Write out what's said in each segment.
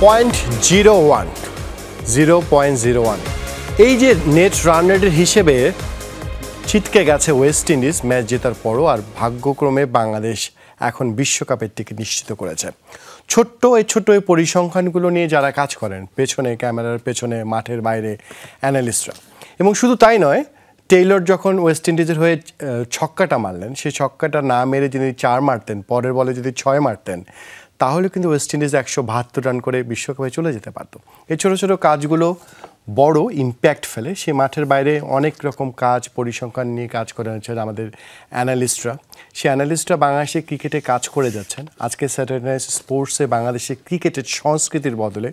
0.01 এই যে net run রেটের হিসেবে ছিটকে গেছে ওয়েস্ট ইন্ডিজ ম্যাচ জেতার পরও, আর ভাগ্যক্রমে বাংলাদেশ এখন বিশ্বকাপের টিকিট নিশ্চিত করেছে। ছোট্ট এই পরিসংখ্যানগুলো নিয়ে যারা কাজ করেন পেছনে, ক্যামেরার পেছনে, মাঠের বাইরে অ্যানালিস্টরা, এবং শুধু তাই নয়, টেইলর যখন ওয়েস্ট ইন্ডিজের হয়ে ছক্কাটা মারলেন, সেই ছক্কাটা না মেরে যদি 4 মারতেন, পরের বলে যদি 6 মারতেন, তাহলে কিন্তু ওয়েস্ট ইন্ডিজ 172 রান করে বিশ্বকাপে চলে যেতে পারত। এই ছোটো ছোটো কাজগুলো বড় ইম্প্যাক্ট ফেলে। সে মাঠের বাইরে অনেক রকম কাজ, পরিসংখ্যান নিয়ে কাজ করে হচ্ছেন আমাদের অ্যানালিস্টরা। সেই অ্যানালিস্টরা বাংলাদেশের ক্রিকেটে কাজ করে যাচ্ছেন। আজকে স্যাটারডে নাইট স্পোর্টসে বাংলাদেশের ক্রিকেটের সংস্কৃতির বদলে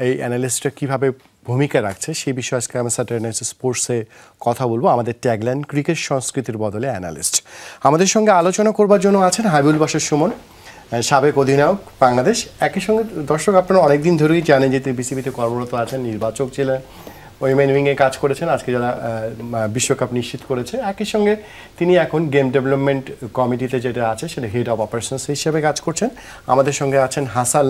এই অ্যানালিস্টরা কীভাবে ভূমিকা রাখছে সেই বিষয়ে আজকে আমি স্যাটারডে নাইট স্পোর্টসে কথা বলবো। আমাদের ট্যাগলাইন ক্রিকেট সংস্কৃতির বদলে অ্যানালিস্ট। আমাদের সঙ্গে আলোচনা করবার জন্য আছেন হাবিবুল বাশার সুমন, সাবেক অধিনায়ক বাংলাদেশ। একই সঙ্গে দর্শক আপনারা অনেকদিন ধরেই জানেন যে তিনি বিসিবিতে কর্মরত আছেন, নির্বাচক ছিলেন, উইমেন উইংয়ে কাজ করেছেন, আজকে যারা বিশ্বকাপ নিশ্চিত করেছে। একই সঙ্গে তিনি এখন গেম ডেভেলপমেন্ট কমিটিতে যেটা আছে সেটা হেড অফ অপারেশনস হিসেবে কাজ করছেন। আমাদের সঙ্গে আছেন হাসান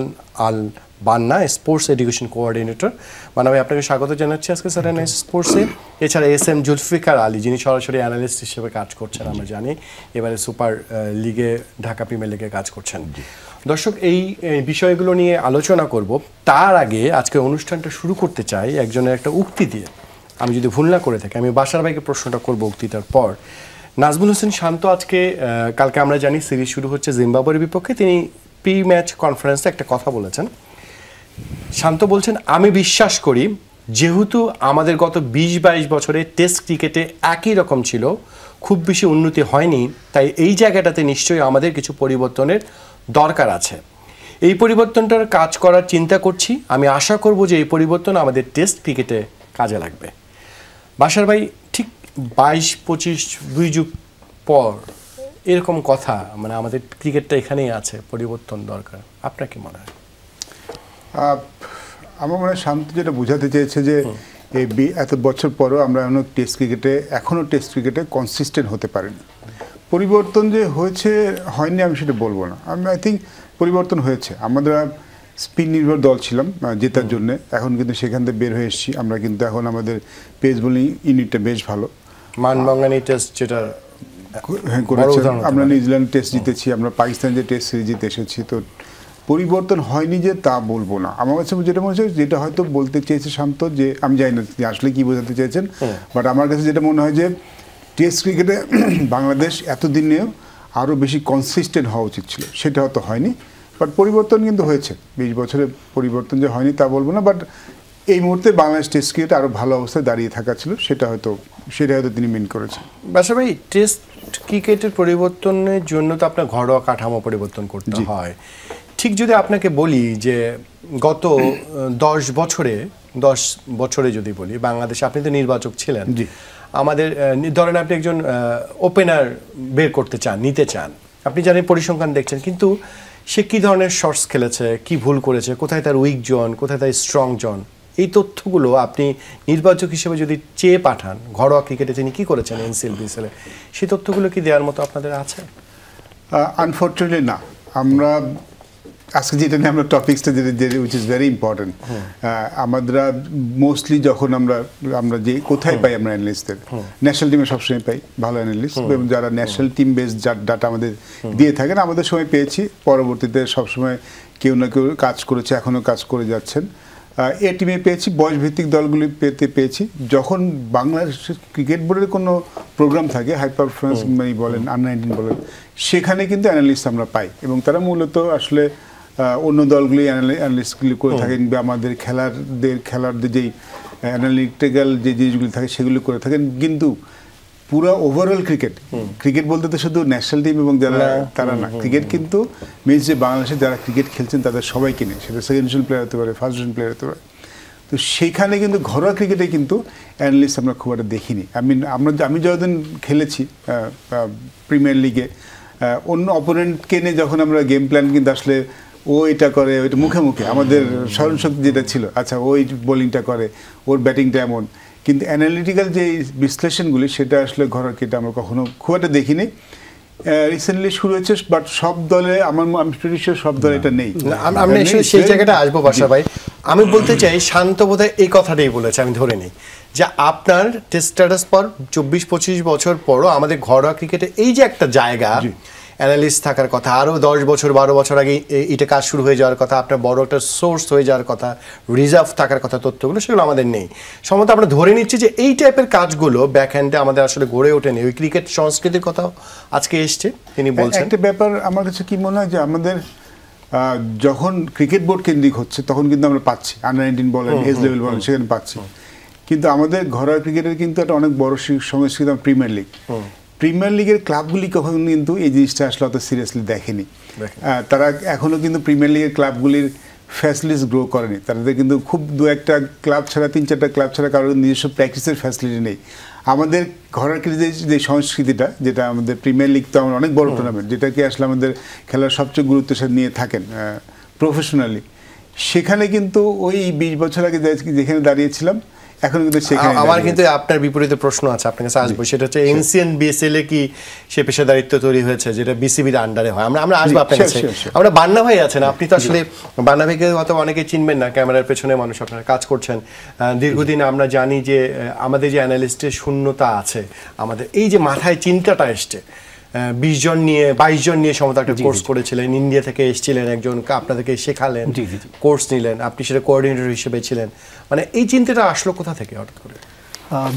আল বান্না, স্পোর্টস এডুকেশন কোঅর্ডিনেটর। মানে আমি আপনাকে স্বাগত জানাচ্ছি আজকে স্যাটারডে নাইট স্পোর্টসে। এছাড়া SM জুলফিকার আলী, যিনি সরাসরি অ্যানালিস্ট হিসেবে কাজ করছেন, আমরা জানি এবারে সুপার লিগে, ঢাকা প্রিমিয়ার লিগে কাজ করছেন। দর্শক, এই বিষয়গুলো নিয়ে আলোচনা করব। তার আগে আজকে অনুষ্ঠানটা শুরু করতে চাই একজনের একটা উক্তি দিয়ে। আমি যদি ভুল না করে থাকি, আমি বাশার ভাইকে প্রশ্নটা করবো উক্তিটার পর। নাজমুল হোসেন শান্ত আজকে, কালকে আমরা জানি সিরিজ শুরু হচ্ছে জিম্বাবুয়ের বিপক্ষে, তিনি প্রি ম্যাচ কনফারেন্সে একটা কথা বলেছেন। শান্ত বলছেন, আমি বিশ্বাস করি যেহেতু আমাদের গত 20-22 বছরে টেস্ট ক্রিকেটে একই রকম ছিল, খুব বেশি উন্নতি হয়নি, তাই এই জায়গাটাতে নিশ্চয়ই আমাদের কিছু পরিবর্তনের দরকার আছে। এই পরিবর্তনটার কাজ করার চিন্তা করছি। আমি আশা করব যে এই পরিবর্তন আমাদের টেস্ট ক্রিকেটে কাজে লাগবে। বাশার ভাই, ঠিক 22-25 2 যুগ পর এরকম কথা, মানে আমাদের ক্রিকেটটা এখানেই আছে, পরিবর্তন দরকার, আপনার কি মনে হয়? আমার মনে হয় শান্ত যেটা বোঝাতে চেয়েছে যে এই এত বছর পরও আমরা এখনও টেস্ট ক্রিকেটে কনসিস্টেন্ট হতে পারিনি। পরিবর্তন যে হয়নি আমি সেটা বলবো না। আই থিঙ্ক পরিবর্তন হয়েছে। আমরা স্পিন নির্ভর দল ছিলাম জেতার জন্য, এখন কিন্তু সেখান থেকে বের হয়ে এসেছি। আমরা কিন্তু এখন আমাদের পেস বোলিং ইউনিটটা বেশ ভালো। মানবাঙ্গানি টেস্ট যেটা করেছে, আমরা নিউজিল্যান্ড টেস্ট জিতেছি, আমরা পাকিস্তান যে টেস্ট সিরিজ জিতে এসেছি। তো পরিবর্তন হয়নি যে তা বলবো না। আমার কাছে যেটা মনে হচ্ছে, যেটা হয়তো বলতে চেয়েছে শান্ত, যে আমি জানি না আসলে কি বোঝাতে চেয়েছেন, বাট আমার কাছে যেটা মনে হয় যে টেস্ট ক্রিকেটে বাংলাদেশ এতদিনেও আরও বেশি কনসিস্টেন্ট হওয়া উচিত ছিল, সেটা হয়তো হয়নি। বাট পরিবর্তন কিন্তু হয়েছে। 20 বছরে পরিবর্তন যে হয়নি তা বলবো না, বাট এই মুহূর্তে বাংলাদেশ টেস্ট ক্রিকেটে আরও ভালো অবস্থায় দাঁড়িয়ে থাকা ছিল, সেটা হয়তো তিনি মেন করেছেন। বাশা ভাই, টেস্ট ক্রিকেটের পরিবর্তনের জন্য তো আপনার ঘরোয়া কাঠামো পরিবর্তন করতে হয়। ঠিক যদি আপনাকে বলি যে গত 10 বছরে যদি বলি, বাংলাদেশে আপনি তো নির্বাচক ছিলেন, আমাদের ধরেন আপনি একজন ওপেনার বের করতে চান, নিতে চান, আপনি জানেন পরিসংখ্যান দেখছেন, কিন্তু সে কী ধরনের শর্টস খেলেছে, কি ভুল করেছে, কোথায় তার উইক জোন, কোথায় তার স্ট্রং জোন, এই তথ্যগুলো আপনি নির্বাচক হিসেবে যদি চেয়ে পাঠান, ঘরোয়া ক্রিকেটে তিনি কী করেছেন NCL BCL, সেই তথ্যগুলো কি দেওয়ার মতো আপনাদের আছে? আনফর্চুনেটলি না। আমরা আজকে যেটা নিয়ে আমরা টপিক্সটা উইচ ইজ ভেরি ইম্পর্টেন্ট, আমরা মোস্টলি যখন আমরা যে কোথায় পাই আমরা অ্যানালিস্টদের, ন্যাশনাল টিমে সবসময় পাই ভালো অ্যানালিস্ট, এবং যারা ন্যাশনাল টিম বেস ডাটা আমাদের দিয়ে থাকেন, আমাদের সময় পেয়েছি, পরবর্তীতে সবসময় কেউ না কেউ কাজ করেছে, এখনও কাজ করে যাচ্ছেন। এ টিমে পেয়েছি, বয়সভিত্তিক দলগুলি পেয়েছি। যখন বাংলাদেশের ক্রিকেট বোর্ডের কোনো প্রোগ্রাম থাকে, হাই পারফরমেন্স বলেন, আন্ডার-19 বলেন, সেখানে কিন্তু অ্যানালিস্ট আমরা পাই, এবং তারা মূলত আসলে অন্য দলগুলি অ্যানালিস্টগুলি করে থাকেন, বা আমাদের খেলারদের যেই অ্যানালিটিক্যাল যে জিনিসগুলি থাকে সেগুলি করে থাকেন। কিন্তু পুরো ওভারঅল ক্রিকেট বলতে তো শুধু ন্যাশনাল টিম এবং যারা তারা না, ক্রিকেট কিন্তু মিনস যে বাংলাদেশে যারা ক্রিকেট খেলছেন তাদের সবাইকে নিয়ে, সেটা সেকেন্ড ডিভিশন প্লেয়ার হতে পারে, ফার্স্ট ডিভিশন প্লেয়ার হতে পারে। তো সেইখানে কিন্তু ঘরোয়া ক্রিকেটে কিন্তু অ্যানালিস্ট আমরা খুব একটা দেখিনি। আমি যতদিন খেলেছি প্রিমিয়ার লিগে, অন্য অপোনেন্টকে নিয়ে যখন আমরা গেম প্ল্যান, কিন্তু আসলে ও এটা করে, ওইটা মুখে আমাদের স্মরণশক্তি যেটা ছিল, আচ্ছা ওই বোলিংটা করে, ওর ব্যাটিংটা এমন, কিন্তু অ্যানালিটিক্যাল যে বিশ্লেষণগুলি সেটা আসলে ঘরোয়া ক্রিকেটে আমরা কখনো খুব একটা দেখিনি। রিসেন্টলি শুরু হয়েছে, বাট সব দলে আমি প্রিটি শিওর সব দলে এটা নেই। আমরা সেই জায়গাটা আসবো বাসা ভাই। আমি বলতে চাই শান্ত বোধহয় এই কথাটাই বলেছে, আমি ধরে নিই যে আপনার টেস্ট স্ট্যাটাস পর 24-25 বছর পরও আমাদের ঘরোয়া ক্রিকেটে এই যে একটা জায়গা অ্যানালিস্ট থাকার কথা, আরও 10 বছর 12 বছর আগে এটা কাজ শুরু হয়ে যাওয়ার কথা, আপনার বড় একটা সোর্স হয়ে যাওয়ার কথা, রিজার্ভ থাকার কথা তথ্যগুলো, সেগুলো আমাদের নেই। সম্ভবত আমরা ধরে নিচ্ছি যে এই টাইপের কাজগুলো ব্যাক হ্যান্ডে আমাদের আসলে গড়ে ওঠেনি। ওই ক্রিকেট সংস্কৃতির কথাও আজকে এসছে, তিনি বলছেন। একটা ব্যাপার আমার কাছে কি মনে হয় যে আমাদের যখন ক্রিকেট বোর্ড কেন্দ্রিক হচ্ছে তখন কিন্তু আমরা পাচ্ছি, আন্ডার-19 বলেন, এজ লেভেল বলেন, সেখানে পাচ্ছি। কিন্তু আমাদের ঘরোয়া ক্রিকেটের কিন্তু একটা অনেক বড় সংস্কৃতি প্রিমিয়ার লিগ। প্রিমিয়ার লিগের ক্লাবগুলি কখন কিন্তু এই জিনিসটা আসলে অত সিরিয়াসলি দেখেনি। তারা এখনো কিন্তু প্রিমিয়ার লিগের ক্লাবগুলির ফ্যাসিলিটিস গ্রো করেনি। তাদের কিন্তু খুব দু একটা ক্লাব ছাড়া, 3-4টা ক্লাব ছাড়া কারোর নিজস্ব প্র্যাকটিসের ফ্যাসিলিটি নেই। আমাদের ঘরের ক্রিকেটের যে সংস্কৃতিটা, যেটা আমাদের প্রিমিয়ার লিগ তো আমার অনেক বড় টুর্নামেন্ট, যেটাকে আসলে আমাদের খেলার সবচেয়ে গুরুত্বের সাথে নিয়ে থাকেন প্রফেশনালি, সেখানে কিন্তু ওই 20 বছর আগে যেখানে দাঁড়িয়েছিলাম এখন কিন্তু সেখানে। আমার কিন্তু আপনার বিপরীতে প্রশ্ন আছে, আপনার কাছে আসবো। সেটা হচ্ছে এনসিএন বিএসএল এ কি সে পেশাদারিত্ব তৈরি হয়েছে যেটা বিসিবির আন্ডারে হয়? আমরা আসবো আপনার কাছে। আমরা বান্না ভাই আছেন, আপনি তো আসলে বান্না ভাইকে হয়তো অনেকে চিনবেন না, ক্যামেরার পেছনে মানুষ, আপনারা কাজ করছেন দীর্ঘদিন। আমরা জানি যে আমাদের যে অ্যানালিস্টের শূন্যতা আছে, আমাদের এই যে মাথায় চিন্তাটা এসছে, 20 জন নিয়ে 22 জন নিয়ে সমস্ত একটা কোর্স করেছিলেন, ইন্ডিয়া থেকে এসেছিলেন একজন, আপনাদেরকে শেখালেন, কোর্স নিলেন, আপনি সেটা কোঅর্ডিনেটর হিসেবে ছিলেন। মানে এই চিন্তাটা আসলো কোথা থেকে হঠাৎ করে?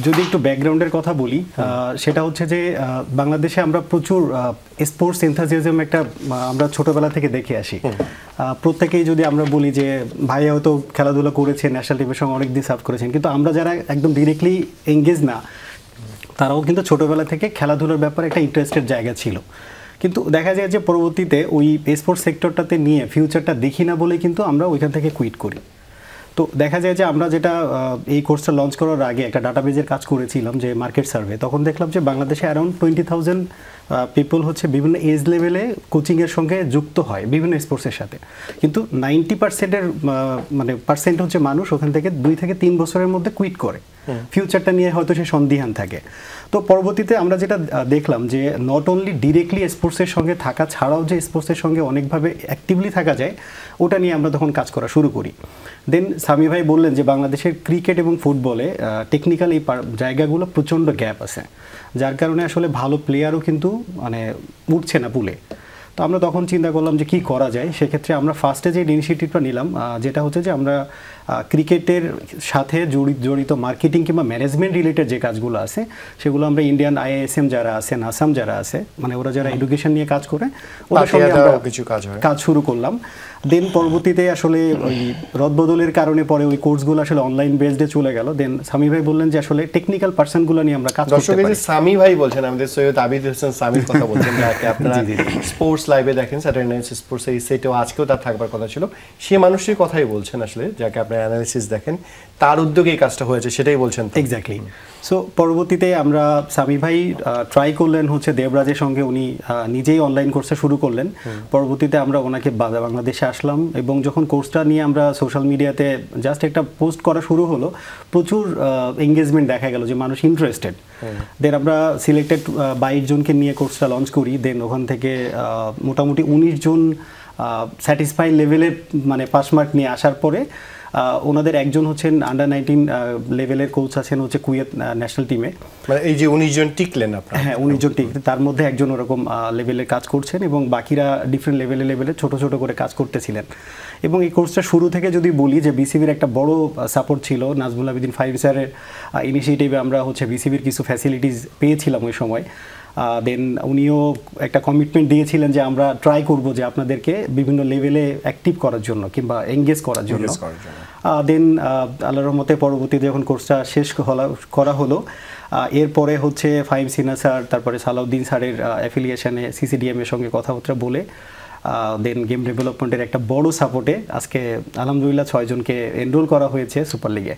যদি একটু ব্যাকগ্রাউন্ডের কথা বলি, সেটা হচ্ছে যে বাংলাদেশে আমরা প্রচুর স্পোর্টস এনথাজিয়াজম একটা আমরা ছোটবেলা থেকে দেখে আসি। প্রত্যেকেই যদি আমরা বলি যে ভাইয়া হয়তো খেলাধুলা করেছেন, ন্যাশনাল টিমের সঙ্গে অনেক দিন সার্ভ করেছেন, কিন্তু আমরা যারা একদম ডিরেক্টলি এঙ্গেজ না, তারাও কিন্তু ছোটোবেলা থেকে খেলাধুলার ব্যাপারে একটা ইন্টারেস্টেড জায়গা ছিল। কিন্তু দেখা যায় যে পরবর্তীতে ওই স্পোর্টস সেক্টরটাতে নিয়ে ফিউচারটা দেখি না বলেই কিন্তু আমরা ওইখান থেকে কুইট করি। তো দেখা যায় যে আমরা যেটা এই কোর্সটা লঞ্চ করার আগে একটা ডাটাবেজের কাজ করেছিলাম, যে মার্কেট সার্ভে, তখন দেখলাম যে বাংলাদেশে অ্যারাউন্ড 20,000 পিপল হচ্ছে বিভিন্ন এজ লেভেলে কোচিংয়ের সঙ্গে যুক্ত হয় বিভিন্ন স্পোর্টসের সাথে, কিন্তু 90%-এর মানে পার্সেন্ট হচ্ছে মানুষ ওখান থেকে 2 থেকে 3 বছরের মধ্যে কুইট করে, ফিউচারটা নিয়ে হয়তো সে সন্দিহান থাকে। তো পরবর্তীতে আমরা যেটা দেখলাম যে নট অনলি ডিরেক্টলি স্পোর্টসের সঙ্গে থাকা ছাড়াও যে স্পোর্টসের সঙ্গে অনেকভাবে অ্যাক্টিভলি থাকা যায়, ওটা নিয়ে আমরা তখন কাজ করা শুরু করি। দেন সামি ভাই বললেন যে বাংলাদেশের ক্রিকেট এবং ফুটবলে টেকনিক্যাল এই জায়গাগুলো প্রচণ্ড গ্যাপ আছে, যার কারণে আসলে ভালো প্লেয়ারও কিন্তু মানে উঠছে না পুলে। তো আমরা তখন চিন্তা করলাম যে কি করা যায়। সেক্ষেত্রে আমরা ফার্স্টে যে ইনিশিয়েটিভটা নিলাম, যেটা হচ্ছে যে আমরা ক্রিকেটের সাথে জড়িত মার্কেটিং কিংবা ম্যানেজমেন্ট রিলেটেড যে কাজগুলো আছে, সেগুলো আমরা ইন্ডিয়ান আইএএসএম যারা আছেন, আসাম যারা আছে, মানে ওরা যারা এডুকেশন নিয়ে কাজ করে, ওদের সঙ্গে আমরা কিছু কাজ শুরু করলাম। দেন পরবর্তীতে আসলে ওই রদবদলের কারণে পরে ওই কোর্সগুলো আসলে অনলাইন বেসডে চলে গেল। দেন সামি ভাই বললেন যে আসলে টেকনিক্যাল পার্সনগুলো নিয়ে আমরা কাজ করতে পারি। সামি ভাই বলছেন, আমাদের সৈয়দ আবিদ হোসেন সামির কথা বলছেন, যাকে আপনারা স্পোর্টস লাইভে দেখেন, স্যাটারডে নাইট স্পোর্টস এই সেটেও আজকেও তার থাকবার কথা ছিল। সে মানুষের কথাই বলছেন আসলে, যাকে আপনারা অ্যানালিসিস দেখেন, তার উদ্যোগে এই কাজটা হয়েছে, সেটাই বলছেন। এক্স্যাক্টলি। সো পরবর্তীতে আমরা সামি ভাই ট্রাই করলেন হচ্ছে দেবরাজের সঙ্গে, উনি নিজেই অনলাইন কোর্সটা শুরু করলেন। পরবর্তীতে আমরা ওনাকে বাংলাদেশে আসলাম, এবং যখন কোর্সটা নিয়ে আমরা সোশ্যাল মিডিয়াতে জাস্ট একটা পোস্ট করা শুরু হলো, প্রচুর এঙ্গেজমেন্ট দেখা গেল যে মানুষ ইন্টারেস্টেড। দেন আমরা সিলেক্টেড 22 জনকে নিয়ে কোর্সটা লঞ্চ করি। দেন ওখান থেকে মোটামুটি 19 জন স্যাটিসফাই লেভেলের মানে পাস মার্ক নিয়ে আসার পরে ওনাদের একজন হচ্ছেন আন্ডার-19 লেভেলের কোচ আছেন হচ্ছে কুয়েত ন্যাশনাল টিমে। মানে এই যে 19 জন টিকলেন আপনারা? হ্যাঁ, 19 জন টিকলেন, তার মধ্যে একজন ওরকম লেভেলের কাজ করছেন, এবং বাকিরা ডিফারেন্ট লেভেলে ছোট ছোট করে কাজ করতেছিলেন। এবং এই কোর্সটা শুরু থেকে যদি বলি যে বিসিবির একটা বড় সাপোর্ট ছিল, নাজমুল আবেদিন ফাইভ স্যারের ইনিশিয়েটিভে আমরা হচ্ছে বিসিবির কিছু ফ্যাসিলিটিস পেয়েছিলাম ওই সময়। দেন উনিও একটা কমিটমেন্ট দিয়েছিলেন যে আমরা ট্রাই করব যে আপনাদেরকে বিভিন্ন লেভেলে অ্যাক্টিভ করার জন্য কিংবা এঙ্গেজ করার জন্য। দেন আল্লাহর রহমতে পরবর্তীতে যখন কোর্সটা শেষ করা হলো, এরপরে হচ্ছে ফাহিম সিনহা স্যার, তারপরে সালাউদ্দিন স্যারের অ্যাফিলিয়েশনে সিসিডিএম এর সঙ্গে কথাবার্তা বলে, দেন গেম ডেভেলপমেন্টের একটা বড় সাপোর্টে আজকে আলহামদুলিল্লাহ 6 জনকে এনরোল করা হয়েছে সুপার লিগে।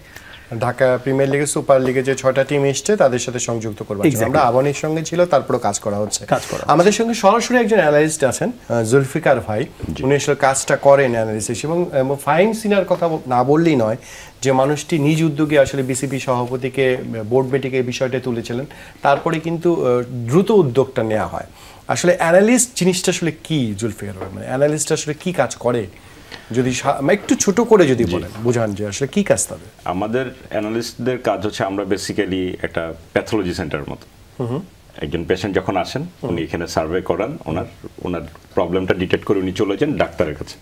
ঢাকা প্রিমিয়ার লিগে, সুপার লিগে যে 6টা টিম এসছে তাদের সাথে সংযুক্ত করবার জন্য আমরা আবানির সঙ্গে ছিল, তারপরও কাজ করা হচ্ছে। আমাদের সঙ্গে সরাসরি একজন অ্যানালিস্ট আছেন, জুলফিকার ভাই। উনি আসলে কাজটা করেন অ্যানালিসিস, এবং ফাহিম সিনহার কথা না বললেই নয় যে মানুষটি নিজ উদ্যোগে আসলে বিসিবি সভাপতিকে, বোর্ড মিটিংয়ে এই বিষয়টা তুলেছিলেন। তারপরে কিন্তু দ্রুত উদ্যোগটা নেওয়া হয়। আসলে অ্যানালিস্ট জিনিসটা আসলে কি জুলফিকার ভাই, মানে অ্যানালিস্ট আসলে কি কাজ করে যদি একটু ছোট করে যদি বলেন বুঝান যে আসলে কি কাজ তাদের? আমাদের অ্যানালিস্টদের কাজ হচ্ছে আমরা বেসিক্যালি একটা প্যাথোলজি সেন্টারের মতো। একজন পেশেন্ট যখন আসেন উনি এখানে সার্ভে করান, ওনার প্রবলেমটা ডিটেক্ট করে উনি চলে যান ডাক্তারের কাছে।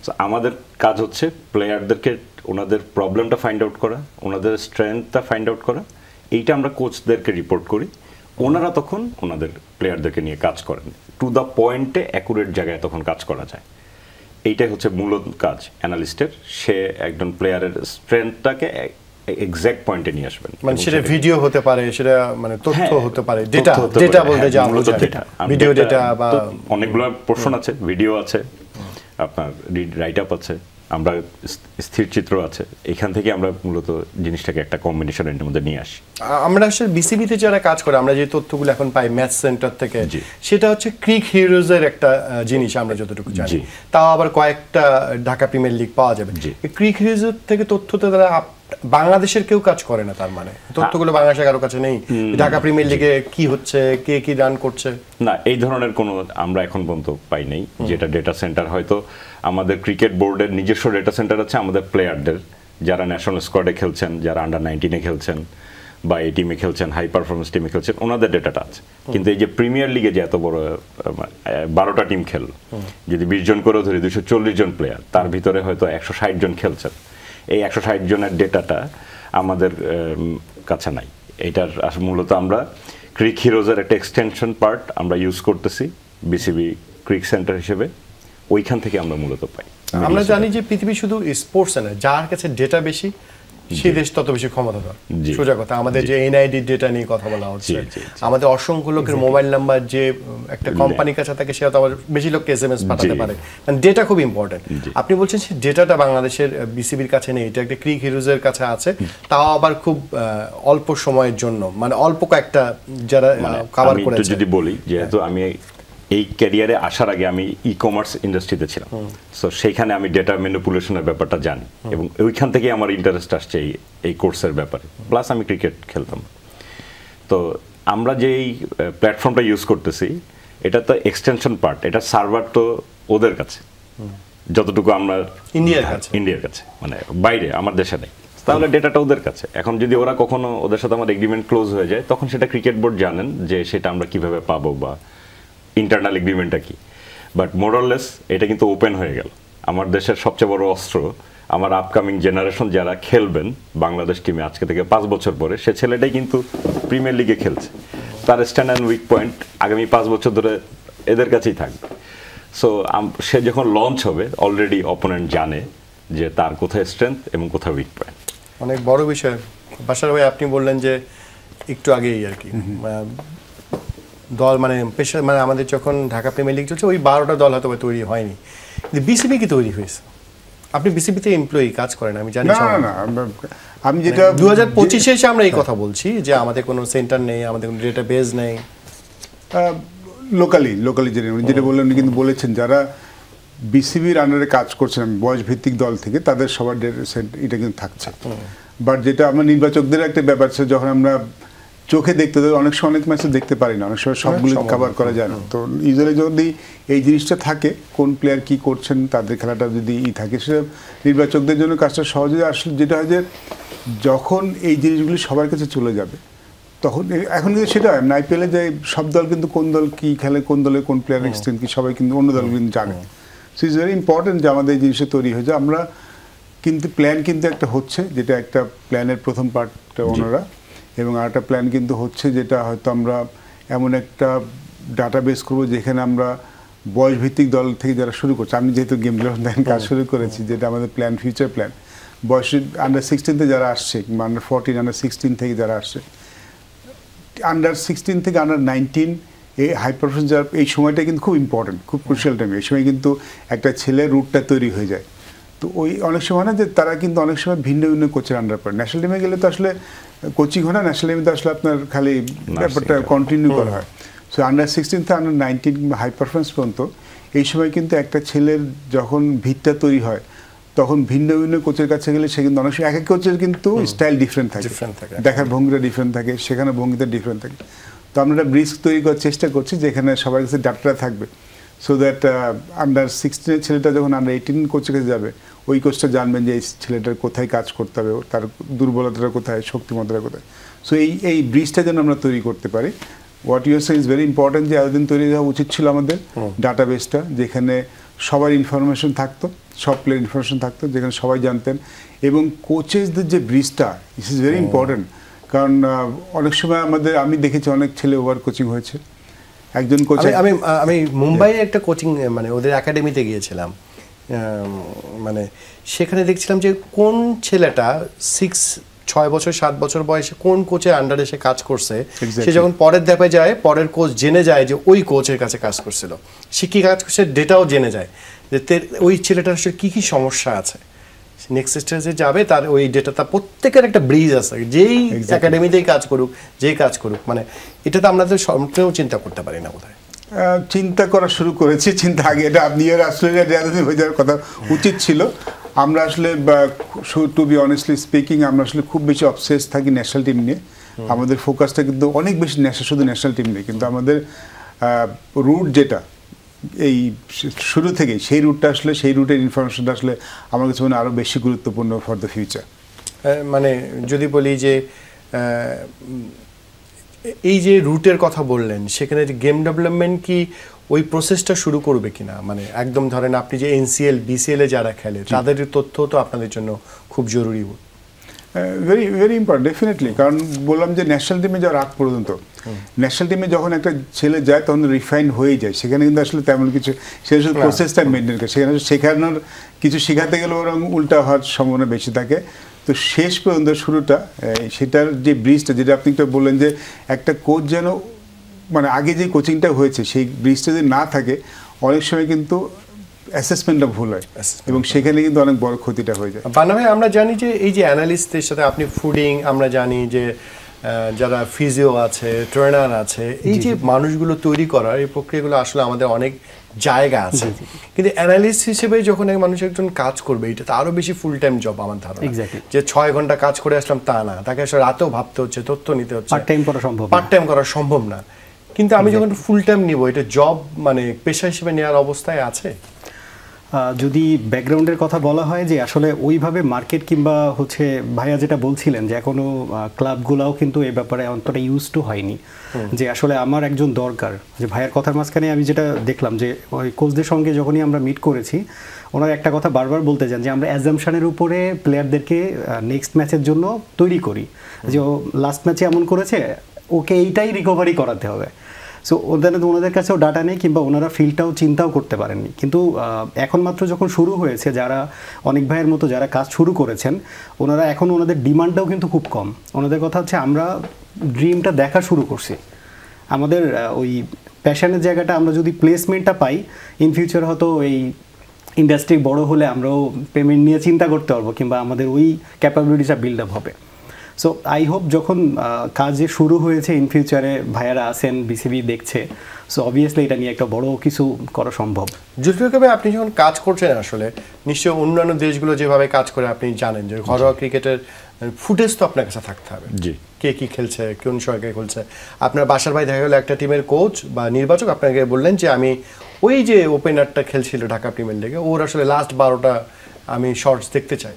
তো আমাদের কাজ হচ্ছে প্লেয়ারদেরকে ওনাদের প্রবলেমটা ফাইন্ড আউট করা, ওনাদের স্ট্রেংথটা ফাইন্ড আউট করা, এইটা আমরা কোচদেরকে রিপোর্ট করি, ওনারা তখন ওনাদের প্লেয়ারদেরকে নিয়ে কাজ করেন, টু দ্য পয়েন্টে অ্যাকুরেট জায়গায় তখন কাজ করা যায়। এইটাই হচ্ছে মূলত কাজ অ্যানালিস্টের, সে একজন প্লেয়ারের স্ট্রেংথটাকে এক্সাক্ট পয়েন্টে নিয়ে আসবেন। মানে সেটা ভিডিও হতে পারে, সেটা মানে তথ্য হতে পারে, ডেটা বলতে যা আমরা বুঝি, ভিডিও ডেটা বা অনেকগুলো পোরশন আছে, ভিডিও আছে, আপনার রাইট আপ আছে, আমরা স্থির চিত্র আছে, এখান থেকে আমরা মূলত জিনিসটাকে একটা কম্বিনেশনের মধ্যে নিয়ে আসি। আমরা আসলে বিসিবিতে যারা কাজ করে আমরা যে তথ্যগুলো এখন পাই ম্যাচ সেন্টার থেকে, সেটা হচ্ছে ক্রিক হিরোজের একটা জিনিস আমরা যতটুকু জানি, তাও আবার কয়েকটা ঢাকা প্রিমিয়ার লিগ পাওয়া যাবে। ক্রিক হিরোজের থেকে তথ্যতে তারা বাংলাদেশের কেউ কাজ করে না, তার মানে তথ্যগুলো বাংলাদেশের কারো কাছে নেই ঢাকা প্রিমিয়ার লিগে কি হচ্ছে, কে কি রান করছে না, এই ধরনের কোনো আমরা এখন পর্যন্ত পাই নাই। যেটা ডেটা সেন্টার হয়তো আমাদের ক্রিকেট বোর্ডের নিজস্ব ডেটা সেন্টার আছে, আমাদের প্লেয়ারদের যারা ন্যাশনাল স্কোয়াডে খেলছেন, যারা আন্ডার 19-এ খেলছেন বা এই টিমে খেলছেন, হাই পারফরমেন্স টিমে খেলছেন, ওনাদের ডেটাটা আছে। কিন্তু এই যে প্রিমিয়ার লিগে যে এত বড় 12টা টিম খেল, যদি 20 জন করে ধরি 240 জন প্লেয়ার, তার ভিতরে হয়তো 160 জন খেলছেন, এই 160 জনের ডেটাটা আমাদের কাছে নাই। এইটার মূলত আমরা ক্রিক হিরোজের একটা এক্সটেনশন পার্ট আমরা ইউজ করতেছি বিসিবি ক্রিক সেন্টার হিসেবে, ওইখান থেকে আমরা মূলত পাই। আমরা জানি যে পৃথিবী শুধু স্পোর্টস না, যার কাছে ডেটা বেশি সেই দেশ তত বেশি ক্ষমতাধর। সোজা কথা, আমাদের যে এনআইডি ডেটা নিয়ে কথা বলা হচ্ছে, আমাদের অসংখ্য লোকের মোবাইল নাম্বার যে একটা কোম্পানির কাছে থাকে, সেটা তো আবার বেশি লোককে এসএমএস পাঠাতে পারে, মানে ডেটা খুব ইম্পর্টেন্ট। আপনি বলছেন সেই ডেটাটা বাংলাদেশের বিসিবির কাছে নেই, এটা একটা ক্রিক হিরোজের কাছে আছে, তাও আবার খুব অল্প সময়ের জন্য, মানে অল্প কয়েকটা যারা কভার করেছে। যদি বলি, যেহেতু আমি এই ক্যারিয়ারে আসার আগে আমি ই কমার্স ইন্ডাস্ট্রিতে ছিলাম, সো সেইখানে আমি ডেটা ম্যানিপুলেশনের ব্যাপারটা জানি, এবং ওইখান থেকে আমার ইন্টারেস্ট আসছে এই কোর্সের ব্যাপারে। প্লাস আমি ক্রিকেট খেলতাম। তো আমরা যে এই প্ল্যাটফর্মটা ইউজ করতেছি, এটা তো এক্সটেনশন পার্ট, এটা সার্ভার তো ওদের কাছে, যতটুকু আমরা ইন্ডিয়ার কাছে, মানে বাইরে আমার দেশে নেই, তাহলে ডেটাটা ওদের কাছে। এখন যদি ওরা কখনো ওদের সাথে আমার এগ্রিমেন্ট ক্লোজ হয়ে যায়, তখন সেটা ক্রিকেট বোর্ড জানেন যে সেটা আমরা কিভাবে পাবো বা ইন্টারনাল এগ্রিমেন্টটা কি। বাট মোরলেস এটা কিন্তু ওপেন হয়ে গেল। আমার দেশের সবচেয়ে বড় অস্ত্র, আমার আপকামিং জেনারেশন যারা খেলবেন বাংলাদেশ টিমে আজকে থেকে 5 বছর পরে, সে ছেলেটাই কিন্তু প্রিমিয়ার লিগে খেলছে, তার স্ট্যান্ড অ্যান্ড উইক পয়েন্ট আগামী 5 বছর ধরে এদের কাছেই থাকবে। সো সে যখন লঞ্চ হবে, অলরেডি অপোনেন্ট জানে যে তার কোথায় স্ট্রেংথ এবং কোথায় উইক পয়েন্ট। অনেক বড় বিষয়। বাশার ভাই, আপনি বললেন যে একটু আগেই আর কি দল, মানে পেশা, মানে আমাদের যখন ঢাকা প্রিমিয়ার লিগ চলছে ওই 12টা দল হয়তো তৈরি হয়নি, কিন্তু বিসিবি কি তৈরি হয়েছে? আপনি বিসিবিতে এমপ্লয়ি কাজ করেন, আমি জানি। না, আমি যেটা 2025 এসে আমরা এই কথা বলছি যে আমাদের কোনো সেন্টার নেই, আমাদের কোনো ডেটা বেস নেই। লোকালি যেটা বললেন, উনি কিন্তু বলেছেন যারা বিসিবির আন্ডারে কাজ করছেন বয়স ভিত্তিক দল থেকে, তাদের সবার এটা কিন্তু থাকছে। বাট যেটা আমরা নির্বাচকদের একটা ব্যাপার আছে, যখন আমরা চোখে দেখতে অনেক সময় অনেক ম্যাচে দেখতে পারি না, অনেক সময় সবগুলো কভার করা যায় না। তো ইউজুয়ালি যদি এই জিনিসটা থাকে, কোন প্লেয়ার কি করছেন, তাদের খেলাটা যদি থাকে, সেটা নির্বাচকদের জন্য কাজটা সহজে। আসলে যেটা হয় যে যখন এই জিনিসগুলি সবার কাছে চলে যাবে, তখন এখন কিন্তু সেটা হয় আইপিএলে যে সব দল কিন্তু কোন দল কি খেলে, কোন দলে কোন প্লেয়ার এক্সটেন্ড কি, সবাই কিন্তু অন্য দল কিন্তু জানে। সো ইটস ভেরি ইম্পর্টেন্ট যে আমাদের এই জিনিসটা তৈরি হয়েছে। আমরা কিন্তু প্ল্যান কিন্তু একটা হচ্ছে, যেটা একটা প্ল্যানের প্রথম পার্টটা ওনারা, এবং আরেকটা প্ল্যান কিন্তু হচ্ছে যেটা হয়তো আমরা এমন একটা ডাটাবেস করবো যেখানে আমরা বয়সভিত্তিক দল থেকে যারা শুরু করছে, আমি যেহেতু গেম ডেভেলপমেন্ট কাজ শুরু করেছি, যেটা আমাদের প্ল্যান, ফিউচার প্ল্যান, বয়স আন্ডার 16 থেকে যারা আসছে, কিংবা আন্ডার 14, আন্ডার 16 থেকে যারা আসছে, আন্ডার 16 থেকে আন্ডার 19 এই হাই পারফরমেন্স যারা, এই সময়টা কিন্তু খুব ইম্পর্টেন্ট, খুব ক্রুশিয়াল টাইম। এই সময় কিন্তু একটা ছেলের রুটটা তৈরি হয়ে যায়। তো ওই অনেক সময় না যে তারা কিন্তু অনেক সময় ভিন্ন ভিন্ন কোচের আন্ডার পড়ে। ন্যাশনাল টিমে গেলে তো আসলে কোচিং হয় না, ন্যাশনাল টিমে তো আসলে আপনার খালি ব্যাপারটা কন্টিনিউ করা হয়। সো আন্ডার 16 থেকে আন্ডার 19 কিংবা হাই পারফরমেন্স পর্যন্ত এই সময় কিন্তু একটা ছেলের যখন ভিতটা তৈরি হয়, তখন ভিন্ন ভিন্ন কোচের কাছে গেলে সে কিন্তু অনেক সময় এক এক কোচের কিন্তু স্টাইল ডিফারেন্ট থাকে, দেখার ভঙ্গিটা ডিফারেন্ট থাকে, সেখানে ভঙ্গিটা ডিফারেন্ট থাকে। তো আমরা একটা ব্রিজ তৈরি করার চেষ্টা করছি যেখানে সবার কাছে ডাক্তাররা থাকবে, সো দ্যাট আন্ডার 16 ছেলেটা যখন আন্ডার 18 কোচের কাছে যাবে, ওই কোচটা জানবেন যে এই ছেলেটার কোথায় কাজ করতে হবে, তার দুর্বলতাটা কোথায়, শক্তিমত্তাটা কোথায়। সো এই ব্রিজটা যেন আমরা তৈরি করতে পারি। What you say is very important, যে এতদিন তৈরি হওয়া উচিত ছিল আমাদের ডাটাবেসটা, যেখানে সবার ইনফরমেশন থাকতো, সব প্লেয়ার ইনফরমেশন থাকতো, যেখানে সবাই জানতেন। এবং কোচেসদের যে ব্রিজটা, দিস ইজ ভেরি ইম্পর্টেন্ট, কারণ অনেক সময় আমি দেখেছি অনেক ছেলে ওভার কোচিং হয়েছে। একজন কোচ, আমি মুম্বাইয়ে একটা কোচিং মানে ওদের একাডেমিতে গিয়েছিলাম, মানে সেখানে দেখছিলাম যে কোন ছেলেটা 6 বছর 7 বছর বয়সে কোন কোচের আন্ডারে সে কাজ করছে, সে যখন পরের ধাপে যায় পরের কোচ জেনে যায় যে ওই কোচের কাছে কাজ করছিল, সে কী কাজ করছে ডেটাও জেনে যায় যে ওই ছেলেটার আসলে কী কী সমস্যা আছে, নেক্সট স্টেজে যাবে তার ওই ডেটা, তার প্রত্যেকের একটা ব্রিজ আছে, যেই একাডেমিতেই কাজ করুক যেই কাজ করুক, মানে এটা তো আমরা তো সবটাও চিন্তা করতে পারি না বোধহয়। চিন্তা করা শুরু করেছি, চিন্তা আগে এটা আপনি অস্ট্রেলিয়া হয়ে যাওয়ার কথা উচিত ছিল। আমরা আসলে টু বি অনেস্টলি স্পিকিং আমরা আসলে খুব বেশি অবসেস থাকি ন্যাশনাল টিম নিয়ে, আমাদের ফোকাসটা কিন্তু অনেক বেশি শুধু ন্যাশনাল টিম নিয়ে, কিন্তু আমাদের রুট যেটা এই শুরু থেকে সেই রুটটা আসলে সেই রুটের ইনফরমেশনটা আসলে আমার কাছে মনে আরও বেশি গুরুত্বপূর্ণ ফর দ্য ফিউচার। মানে যদি বলি যে এই যে রুটের কথা বললেন, সেখানে গেম ডেভেলপমেন্ট কি ওই প্রসেসটা শুরু করবে কিনা, মানে একদম ধরেন আপনি যে এনসিএল বিসিএল এ যারা খেলে তাদের তথ্য তো আপনাদের জন্য খুব জরুরি। ভেরি ভেরি ইম্পর্টেন্ট, ডেফিনেটলি, কারণ বললাম যে ন্যাশনাল টিমে যাওয়ার আগ পর্যন্ত, ন্যাশনাল টিমে যখন একটা ছেলে যায় তখন রিফাইন হয়ে যায়, সেখানে কিন্তু আসলে তেমন কিছু সেটা শুধু প্রসেসটা মেনটেন করে, সেখানে শেখানোর কিছু শেখাতে গেলে বরং উল্টা হওয়ার সম্ভাবনা বেশি থাকে। তো শেষ পর্যন্ত শুরুটা সেটার যে ব্রিজটা, যেটা আপনি একটু বললেন যে একটা কোচ যেন মানে আগে যে কোচিংটা হয়েছে সেই ব্রিজটা যদি না থাকে, অনেক সময় কিন্তু অ্যাসেসমেন্টটা ভুল হয় এবং সেখানে কিন্তু অনেক বড় ক্ষতিটা হয়ে যায়। বান্না ভাই, আমরা জানি যে এই যে অ্যানালিস্টদের সাথে আপনি ফুডিং, আমরা জানি যে যারা ফিজিও আছে, ট্রেনার আছে, এই যে মানুষগুলো তৈরি করার এই প্রক্রিয়াগুলো আসলে আমাদের অনেক জায়গা আছে, কিন্তু অ্যানালিস্ট হিসেবে যখন মানুষ একজন কাজ করবে, এটা তো আরো বেশি ফুল টাইম জব আমার ধারণা, যে 6 ঘন্টা কাজ করে আসলাম তা না, তাকে আসলে রাতেও ভাবতে হচ্ছে, তথ্য নিতে হচ্ছে, পার্ট টাইম করা সম্ভব না। কিন্তু আমি যখন ফুল টাইম নিব, এটা জব মানে পেশা হিসেবে নেওয়ার অবস্থায় আছে। যদি ব্যাকগ্রাউন্ডের কথা বলা হয় যে আসলে ওইভাবে মার্কেট কিংবা হচ্ছে ভাইয়া যেটা বলছিলেন যে এখনো ক্লাবগুলাও কিন্তু এই ব্যাপারে অন্তটা ইউজ টু হয়নি, যে আসলে আমার একজন দরকার। যে ভাইয়ার কথার মাঝখানে আমি যেটা দেখলাম যে ওই কোচদের সঙ্গে যখনই আমরা মিট করেছি, ওনারা একটা কথা বারবার বলতে চান যে আমরা অ্যাজাম্পশনের উপরে প্লেয়ারদেরকে নেক্সট ম্যাচের জন্য তৈরি করি, যে ও লাস্ট ম্যাচে এমন করেছে, ওকে এইটাই রিকভারি করাতে হবে। সো ওনাদের কাছেও ডাটা নেই কিংবা ওনারা ফিল্ডটাও চিন্তাও করতে পারেননি। কিন্তু এখন মাত্র যখন শুরু হয়েছে, যারা অনেক ভাইয়ের মতো যারা কাজ শুরু করেছেন, ওনারা এখন ওনাদের ডিমান্ডটাও কিন্তু খুব কম। ওনাদের কথা হচ্ছে আমরা ড্রিমটা দেখা শুরু করছি, আমাদের ওই প্যাশনের জায়গাটা আমরা যদি প্লেসমেন্টটা পাই, ইন ফিউচার হয়তো এই ইন্ডাস্ট্রি বড় হলে আমরাও পেমেন্ট নিয়ে চিন্তা করতে পারবো কিংবা আমাদের ওই ক্যাপাবিলিটিটা বিল্ড আপ হবে। সো আই হোপ যখন কাজে শুরু হয়েছে, ইন ফিউচারে ভাইয়ারা আছেন, বিসিবি দেখছে, সো অবভিয়াসলি এটা নিয়ে একটা বড় কিছু করা সম্ভব। জুলফিকার ভাই, আপনি যখন কাজ করছেন আসলে নিশ্চয়ই অন্যান্য দেশগুলো যেভাবে কাজ করে আপনি জানেন যে ঘরোয়া ক্রিকেটের ফুটেজ তো আপনার কাছে থাকতে হবে, জি, কে কি খেলছে, কোন সময়কে খেলছে। আপনার বাসার ভাই দেখা গেলো একটা টিমের কোচ বা নির্বাচক আপনাকে বললেন যে আমি ওই যে ওপেনারটা খেলছিল ঢাকা প্রিমিয়ার লিগে, ওর আসলে লাস্ট 12টা আমি শর্টস দেখতে চাই,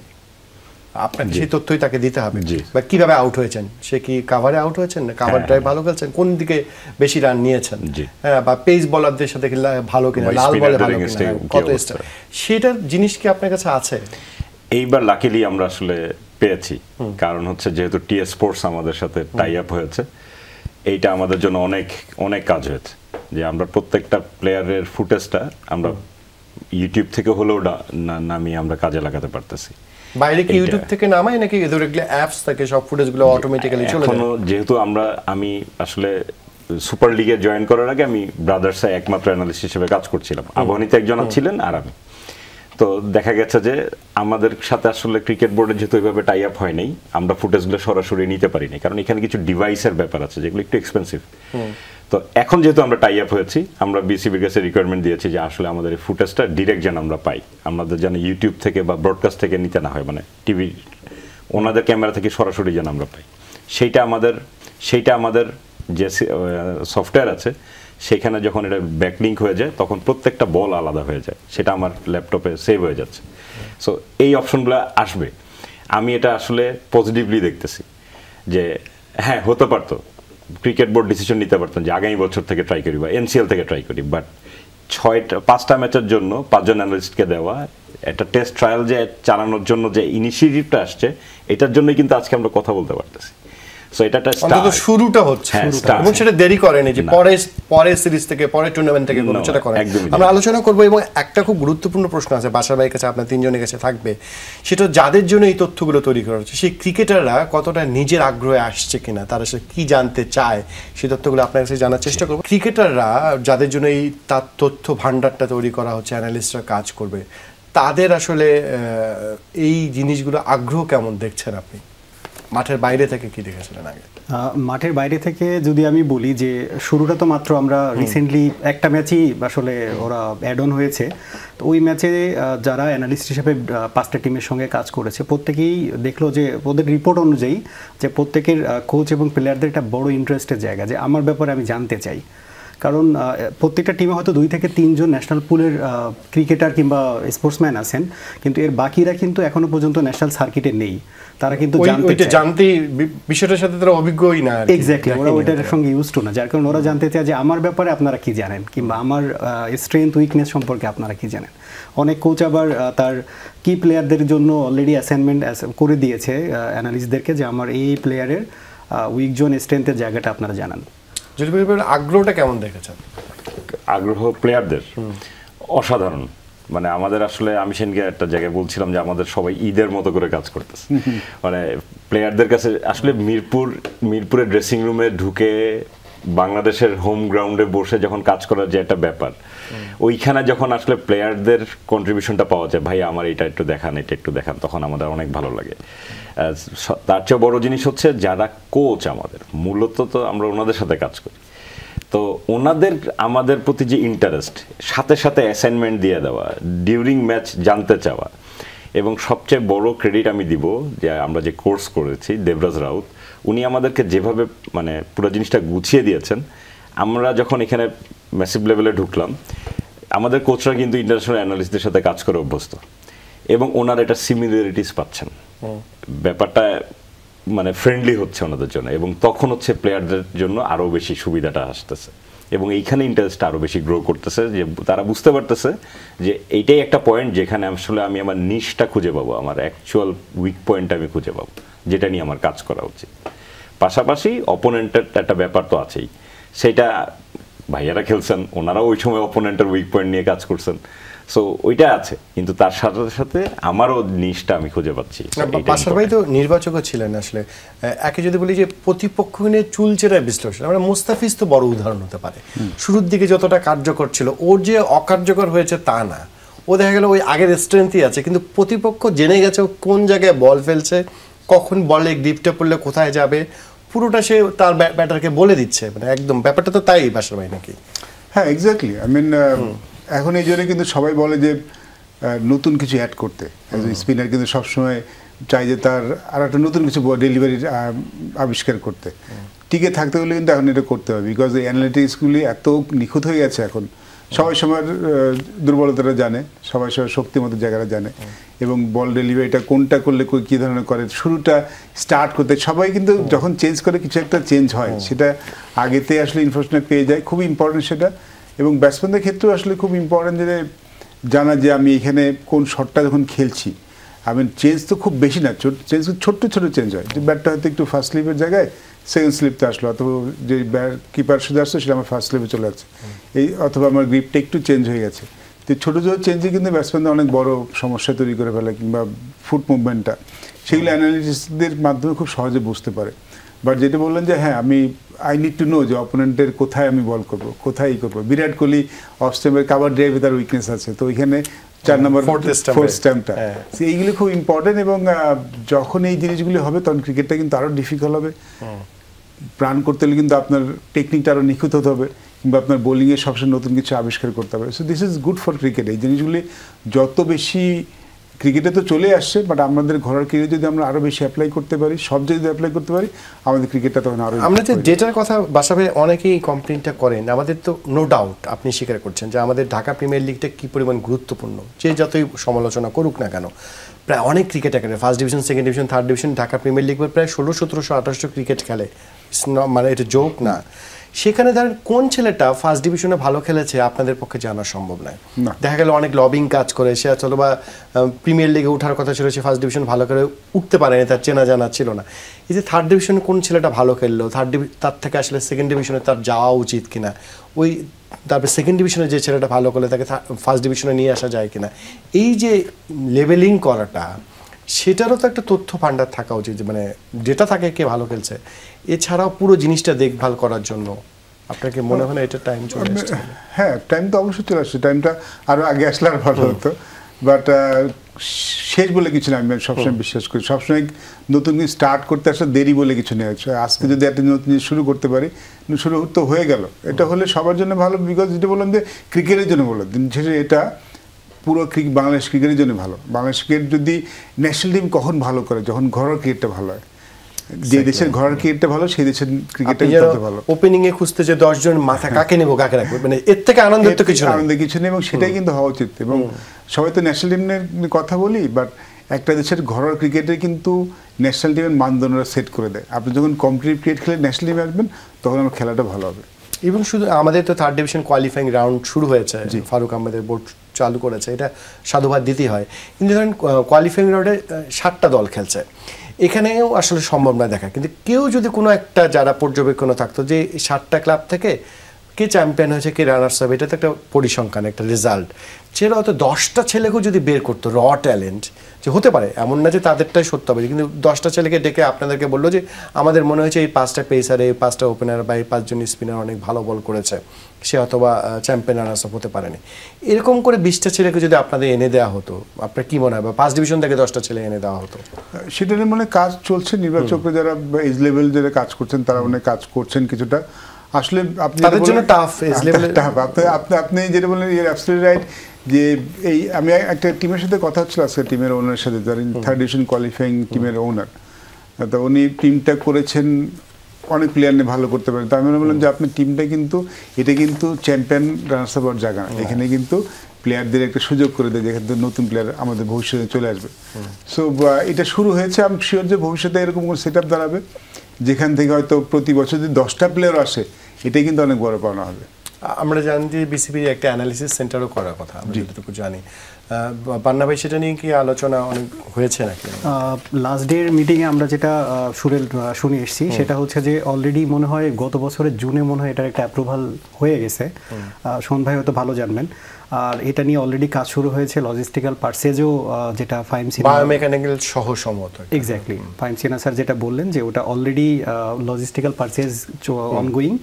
আপনাকে সেই তথ্যই তাকে দিতে হবে। বা কিভাবে আউট হয়েছেন, সে কি কাভারে আউট হয়েছেন না কাভার ড্রাইভ ভালো খেলছেন, কোন দিকে বেশি রান নিয়েছেন, হ্যাঁ, বা পেস বলারদের সাথে ভালো কিনা, লাল বলে ভালো কিনা, কত স্টার, সেটার জিনিস কি আপনার কাছে আছে? এইবার লাকিলি আমরা আসলে পেয়েছি, কারণ হচ্ছে যেহেতু টিএস স্পোর্টস আমাদের সাথে টাই আপ হয়েছে, এইটা আমাদের জন্য অনেক অনেক কাজ হয়েছে, যে আমরা প্রত্যেকটা প্লেয়ারের ফুটেজটা আমরা ইউটিউব থেকে হলেও নামিয়ে আমরা কাজে লাগাতে পারতেছি। বাইরে কি ইউটিউব থেকে নামায় নাকি ডাইরেক্টলি অ্যাপস থেকে সব ফুটেজগুলো অটোমেটিক্যালি চলে যায়? যেহেতু আমি আসলে সুপার লিগে জয়েন করার আগে আমি ব্রাদার্সে একমাত্র অ্যানালিস্ট হিসেবে কাজ করছিলাম, আবাহনীতে একজন ছিলেন আর আমি। তো দেখা গেছে যে আমাদের সাথে আসলে ক্রিকেট বোর্ডের যেহেতু ওইভাবে টাই আপ হয় নাই, আমরা ফুটেজগুলো সরাসরি নিতে পারিনি, কারণ এখানে কিছু ডিভাইসের ব্যাপার আছে যেগুলো একটু এক্সপেন্সিভ। তো এখন যেহেতু আমরা টাই আপ হয়েছি, আমরা বিসিবির কাছে রিকোয়ারমেন্ট দিয়েছি যে আসলে আমাদের এই ফুটেজটা ডিরেক্ট যেন আমরা পাই, আমাদের যেন ইউটিউব থেকে বা ব্রডকাস্ট থেকে নিতে না হয়, মানে টিভি ওনাদের ক্যামেরা থেকে সরাসরি যেন আমরা পাই। সেইটা আমাদের যে সফটওয়্যার আছে সেখানে যখন এটা ব্যাকলিঙ্ক হয়ে যায় তখন প্রত্যেকটা বল আলাদা হয়ে যায়, সেটা আমার ল্যাপটপে সেভ হয়ে যাচ্ছে। সো এই অপশনগুলো আসবে, আমি এটা আসলে পজিটিভলি দেখতেছি যে হ্যাঁ হতে পারতো ক্রিকেট বোর্ড ডিসিশন নিতে পারতেন যে আগামী বছর থেকে ট্রাই করি বা এনসিএল থেকে ট্রাই করি, বাট 5টা ম্যাচের জন্য 5 জন অ্যানালিস্টকে দেওয়া একটা টেস্ট ট্রায়াল যে চালানোর জন্য যে ইনিশিয়েটিভটা আসছে, এটার জন্যই কিন্তু আজকে আমরা কথা বলতে পারতেছি। সো এটা একটা অন্তত শুরুটা হচ্ছে, এবং সেটা দেরি করেনি যে পরে সিরিজ থেকে পরে টুর্নামেন্ট থেকে কোনো সেটা করে। আমরা আলোচনা করব, এবং একটা খুব গুরুত্বপূর্ণ প্রশ্ন আছে বাসার ভাইয়ের কাছে, আপনার তিনজনের কাছে থাকবে, সেটা যাদের জন্য এই তথ্যগুলো তৈরি করা হচ্ছে সেই ক্রিকেটাররা কতটা নিজের আগ্রহে আসছে কিনা, তারা আসলে কি জানতে চায়, সেই তথ্যগুলো আপনার কাছে জানার চেষ্টা করবো। ক্রিকেটাররা যাদের জন্য এই তার তথ্য ভান্ডারটা তৈরি করা হচ্ছে, অ্যানালিস্টরা কাজ করবে, তাদের আসলে এই জিনিসগুলো আগ্রহ কেমন দেখছেন আপনি? মাঠের বাইরে থেকে কি দেখেছিলেন আগে? মাঠের বাইরে থেকে যদি আমি বলি যে শুরুটা তো মাত্র আমরা রিসেন্টলি একটা ম্যাচই আসলে ওরা অ্যাড অন হয়েছে, তো ওই ম্যাচে যারা অ্যানালিস্ট হিসেবে 5টা টিমের সঙ্গে কাজ করেছে প্রত্যেকেই দেখলো যে ওদের রিপোর্ট অনুযায়ী যে প্রত্যেকের কোচ এবং প্লেয়ারদের একটা বড় ইন্টারেস্টের জায়গা যে আমার ব্যাপারে আমি জানতে চাই। কারণ প্রত্যেকটা টিমে হয়তো 2 থেকে 3 জন ন্যাশনাল পুলের ক্রিকেটার কিংবা স্পোর্টসম্যান আছেন, কিন্তু এর বাকিরা কিন্তু এখনো পর্যন্ত ন্যাশনাল সার্কিটে নেই। তারা কিন্তু জানতে বিষয়টার সাথে তারা অভিজ্ঞই না, এক্স্যাক্টলি ওরা ওইটার সঙ্গে ইউজড না, যার কারণে ওরা জানতে চায় যে আমার ব্যাপারে আপনারা কি জানেন, কিংবা আমার স্ট্রেংথ উইকনেস সম্পর্কে আপনারা কি জানেন। অনেক কোচ আবার তার কি প্লেয়ারদের জন্য অলরেডি অ্যাসাইনমেন্ট করে দিয়েছে অ্যানালিস্টদেরকে যে আমার এই প্লেয়ারের উইক জোন স্ট্রেংথের জায়গাটা আপনারা জানান। যদি আগ্রহটা কেমন দেখেছেন? আগ্রহ প্লেয়ারদের অসাধারণ, মানে আমাদের আসলে আমি সেদিনকে একটা জায়গায় বলছিলাম যে আমাদের সবাই ঈদের মতো করে কাজ করতেছে, মানে প্লেয়ারদের কাছে আসলে মিরপুরের ড্রেসিং রুমে ঢুকে বাংলাদেশের হোম গ্রাউন্ডে বসে যখন কাজ করার যে একটা ব্যাপার, ওইখানে যখন আসলে প্লেয়ারদের কন্ট্রিবিউশনটা পাওয়া যায়, ভাই আমার এটা একটু দেখান, এটা একটু দেখান, তখন আমাদের অনেক ভালো লাগে। তার চেয়ে বড় জিনিস হচ্ছে যারা কোচ আমাদের, মূলত তো আমরা ওনাদের সাথে কাজ করি, তো ওনাদের আমাদের প্রতি যে ইন্টারেস্ট, সাথে সাথে অ্যাসাইনমেন্ট দিয়ে দেওয়া, ডিউরিং ম্যাচ জানতে চাওয়া, এবং সবচেয়ে বড় ক্রেডিট আমি দিব যে আমরা যে কোর্স করেছি দেবরাজ রাউত, উনি আমাদেরকে যেভাবে মানে পুরো জিনিসটা গুছিয়ে দিয়েছেন। আমরা যখন এখানে ম্যাসিভ লেভেলে ঢুকলাম, আমাদের কোচরা কিন্তু ইন্টারন্যাশনাল অ্যানালিস্টদের সাথে কাজ করে অভ্যস্ত, এবং ওনারা এটা সিমিলারিটিস পাচ্ছেন, ব্যাপারটা মানে ফ্রেন্ডলি হচ্ছে ওনাদের জন্য, এবং তখন হচ্ছে প্লেয়ারদের জন্য আরও বেশি সুবিধাটা আসতেছে, এবং এইখানে ইন্টারেস্টটা আরও বেশি গ্রো করতেছে, যে তারা বুঝতে পারতেছে যে এইটাই একটা পয়েন্ট যেখানে আসলে আমি আমার নিশটা খুঁজে পাবো, আমার অ্যাকচুয়াল উইক পয়েন্টটা আমি খুঁজে পাবো, যেটা নিয়ে আমার কাজ করা উচিত। পাশাপাশি অপোনেন্টের একটা ব্যাপার তো আছেই, সেটা ভাইয়ারা খেলছেন, ওনারাও ওই সময় অপোনেন্টের উইক পয়েন্ট নিয়ে কাজ করছেন, সো ওইটা আছে, কিন্তু তার সাথে সাথে আমারও নিশটা আমি খুঁজে পাচ্ছি। বাসার ভাই তো নির্বাচকও ছিলেন, আসলে একে যদি বলি যে প্রতিপক্ষ নিয়ে চুলচেরা বিশ্লেষণ, আমরা মুস্তাফিজ তো বড় উদাহরণ হতে পারে, শুরুর দিকে যতটা কার্যকর ছিল, ওর যে অকার্যকর হয়েছে তা না, ও দেখা গেল ওই আগের স্ট্রেংথই আছে, কিন্তু প্রতিপক্ষ জেনে গেছে কোন জায়গায় বল ফেলছে, কখন বলে গ্রিপটা পড়লে কোথায় যাবে, পুরোটা সে তার ব্যাটারকে বলে দিচ্ছে, মানে একদম ব্যাপারটা তো তাই বাসার ভাই নাকি? হ্যাঁ, এক্স্যাক্টলি। আই মিন এখন এই জন্য কিন্তু সবাই বলে যে নতুন কিছু অ্যাড করতে, স্পিনার কিন্তু সবসময় চাই যে তার আর একটা নতুন কিছু ডেলিভারি আবিষ্কার করতে, টিকে থাকতে হলে কিন্তু এখন এটা করতে হবে, বিকজ এই অ্যানালিটিক্সগুলি এত নিখুঁত হয়ে গেছে এখন, সবাই সময়ের দুর্বলতাটা জানে, সবাই সবার শক্তিমতো জায়গাটা জানে, এবং বল ডেলিভারিটা কোনটা করলে কী ধরনের করে, শুরুটা স্টার্ট করতে সবাই কিন্তু যখন চেঞ্জ করে কিছু একটা চেঞ্জ হয়, সেটা আগেতে আসলে ইনফরমেশন পেয়ে যায়, খুব ইম্পর্টেন্ট সেটা। এবং ব্যাটসম্যানদের ক্ষেত্রেও আসলে খুব ইম্পর্টেন্ট যে জানা যে আমি এখানে কোন শটটা যখন খেলছি, আমি চেঞ্জ তো খুব বেশি না, চেঞ্জ ছোট্ট ছোটো চেঞ্জ হয়, যে ব্যাটটা হয়তো একটু ফার্স্ট স্লিপের জায়গায় সেকেন্ড স্লিপতে আসলো, অথবা যে কিপার সোজা আসতো সেটা আমার ফার্স্ট স্লিপে চলে যাচ্ছে, এই অথবা আমার গ্রিপটা একটু চেঞ্জ হয়ে গেছে। তো ছোটো ছোটো চেঞ্জে কিন্তু ব্যাটসম্যানদের অনেক বড় সমস্যা তৈরি করে ফেলে, কিংবা ফুট মুভমেন্টটা, সেগুলো অ্যানালিস্টদের মাধ্যমে খুব সহজে বুঝতে পারে। বাট যেটা বললেন যে হ্যাঁ, আমি আই নিড টু নো যে অপোনেন্টের কোথায় আমি বল করবো, কোথায় করবো। বিরাট কোহলি অফ স্ট্যাম্পের কাভার ড্রাইভে তার উইকনেস আছে, তো ওইখানে 4 নম্বর ফোর্থ স্ট্যাম্পটা, এইগুলো খুব ইম্পর্টেন্ট। এবং যখন এই জিনিসগুলি হবে তখন ক্রিকেটটা কিন্তু আরও ডিফিকাল্ট হবে, প্রাণ করতে হলে কিন্তু আপনার টেকনিকটা আরও নিখুঁত হতে হবে, কিংবা আপনার বোলিংয়ে সবসময় নতুন কিছু আবিষ্কার করতে হবে। So this is good for cricket. এই জিনিসগুলি যত বেশি ক্রিকেটে তো চলে আসছে, বাট আমাদের ঘরের ক্রিকেট যদি আমরা আরো বেশি অ্যাপ্লাই করতে পারি, সব যদি অ্যাপ্লাই করতে পারি, আমাদের ক্রিকেটটা তখন আরো। আমরা যে ডেটার কথা বাসাবে অনেকেই কমপ্লেনটা করেন, আমাদের তো নো ডাউট আপনি স্বীকার করছেন যে আমাদের ঢাকা প্রিমিয়ার লিগটা কি পরিমাণ গুরুত্বপূর্ণ, যে যতই সমালোচনা করুক না কেন। প্রায় অনেক cricket academy, first division, second division, third division, Dhaka premier league প্রায় 1600-1700 ক্রিকেট খেলে, মানে এটা জোক না। সেখানে ধরেন কোন ছেলেটা ফার্স্ট ডিভিশনে ভালো খেলেছে আপনাদের পক্ষে জানা সম্ভব নয়। দেখা গেল অনেক লবিং কাজ করে সে আসলে বা প্রিমিয়ার লিগে ওঠার কথা ছিল, সে ফার্স্ট ডিভিশন ভালো করে উঠতে পারেনি, তার চেনা জানা ছিল না। এই যে থার্ড ডিভিশনে কোন ছেলেটা ভালো খেললো, তার থেকে আসলে সেকেন্ড ডিভিশনে তার যাওয়া উচিত কিনা, ওই তারপরে সেকেন্ড ডিভিশনে যে ছেলেটা ভালো করলে তাকে ফার্স্ট ডিভিশনে নিয়ে আসা যায় কিনা, এই যে লেভেলিং করাটা, সেটারও তো একটা তথ্য ভাণ্ডার থাকা উচিত, মানে ডেটা থাকে কে ভালো খেলছে। এছাড়াও পুরো জিনিসটা দেখভাল করার জন্য আপনাকে মনে হয় না এটা টাইম চলে আসছে? হ্যাঁ, টাইম তো অবশ্যই চলে আসছে, টাইমটা আরো আগে আসলে আর ভালো হতো, বাট শেষ বলে কিছু না। আমি সবসময় বিশ্বাস করি সবসময় নতুন কিছু স্টার্ট করতে আসলে দেরি বলে কিছু নেই। আজকে যদি একটা নতুন জিনিস শুরু করতে পারি, শুরু তো হয়ে গেল, এটা হলে সবার জন্য ভালো। বিকজ যেটা বললাম যে ক্রিকেটের জন্য বললাম, দিন শেষে এটা পুরো বাংলাদেশ ক্রিকেটের জন্য ভালো। বাংলাদেশ ক্রিকেট যদি ন্যাশনাল টিম কখন ভালো করে, যখন ঘরের ক্রিকেটটা ভালো হয়। যে দেশের ঘরের ক্রিকেটটা ভালো, সেই দেশের ক্রিকেটটা ভালো। ওপেনিং এ খুঁজতে যে 10 জন মাথা কাকে নেব কাকে রাখবো, মানে এর থেকে আনন্দের তো কিছু নেই, আনন্দের কিছু নেই, এবং সেটাই কিন্তু হওয়া উচিত। এবং সবাই তো ন্যাশনাল টিমের কথা বলি, বাট একটা দেশের ঘরোয়া ক্রিকেটে কিন্তু ন্যাশনাল টিমের মানদণ্ডটা সেট করে দেয়। আপনি যখন কম্পিটিটিভ ক্রিকেট খেলে ন্যাশনাল টিমে আসবেন, তখন আমার খেলাটা ভালো হবে। এবং শুধু আমাদের তো থার্ড ডিভিশন কোয়ালিফাইং রাউন্ড শুরু হয়েছে, ফারুক আহমেদের বোর্ড চালু করেছে, এটা সাধুবাদ দিতেই হয়। কিন্তু ধরেন কোয়ালিফাইং রাউন্ডে 7টা দল খেলছে, এখানেও আসলে সম্ভব না দেখা। কিন্তু কেউ যদি কোনো একটা যারা পর্যবেক্ষণও থাকতো যে 7টা ক্লাব থেকে কে চ্যাম্পিয়ন হয়েছে, কে রানার্স হবে, এটা তো একটা পরিসংখ্যান, একটা রেজাল্ট। সেটা হয়তো 10টা ছেলেকেও যদি বের করতো, র ট্যালেন্ট, যে হতে পারে এমন না যে তাদেরটাই সত্য হবে, কিন্তু 10টা ছেলেকে ডেকে আপনাদেরকে বললো যে আমাদের মনে হয়েছে এই 5টা পেসার, এই 5টা ওপেনার বা এই 5 জন স্পিনার অনেক ভালো বল করেছে, সে অথবা চ্যাম্পিয়ন রানার্স আপ হতে পারেনি। এরকম করে 20টা ছেলেকে যদি আপনাদের এনে দেওয়া হতো, আপনার কি মনে হয়, বা 5 ডিভিশন থেকে 10টা ছেলে এনে দেওয়া হতো? সেটা মানে কাজ চলছে, নির্বাচকরা যারা এজ লেভেল যারা কাজ করছেন, তারা অনেক কাজ করছেন কিছুটা। আসলে আপনি তাদের জন্য টাফ, এজ লেভেল টাফ। আপনি যেটা বললেন ইউ আর অ্যাবসলিউটলি রাইট, যে এই আমি একটা টিমের সাথে কথা হচ্ছিল আজকে, টিমের ওনারের সাথে, যারা থার্ড ডিভিশন কোয়ালিফাইং টিমের ওনার, তো উনি টিমটা করেছেন, অনেক প্লেয়ার নিয়ে ভালো করতে পারেন। তো আমি বললাম যে আপনি টিমটা কিন্তু, এটা কিন্তু চ্যাম্পিয়ন রানার্স আপ হওয়ার জায়গা না, এখানে কিন্তু প্লেয়ারদের একটা সুযোগ করে দেয়, যেখানে নতুন প্লেয়ার আমাদের ভবিষ্যতে চলে আসবে। সো এটা শুরু হয়েছে, আমি শিওর যে ভবিষ্যতে এরকম কোনো সেট আপ দাঁড়াবে, যেখান থেকে হয়তো প্রতি বছর যদি 10টা প্লেয়ার আসে, এটাই কিন্তু অনেক বড় পাওনা হবে। আমরা জানি যে বিসিবির একটা অ্যানালিসিস সেন্টারও করার কথা, আমরা যতটুকু জানি। পান্না ভাই, সেটা নিয়ে কি আলোচনা অনেক হয়েছে নাকি? লাস্ট ডে মিটিংয়ে আমরা যেটা শুনে এসেছি, সেটা হচ্ছে যে অলরেডি মনে হয় গত বছরের জুনে মনে হয় এটার একটা অ্যাপ্রুভাল হয়ে গেছে। শোন ভাই হয়তো ভালো জানবেন। আর এটা নিয়ে অলরেডি কাজ শুরু হয়েছে, লজিস্টিক্যাল পারচেজও, যেটা ফাইম সিনা বায়োমেকানিক্যাল সহ সম্মত। এক্স্যাক্টলি, ফাইম সিনা স্যার যেটা বললেন যে ওটা অলরেডি লজিস্টিক্যাল পারচেজ অনগোয়িং,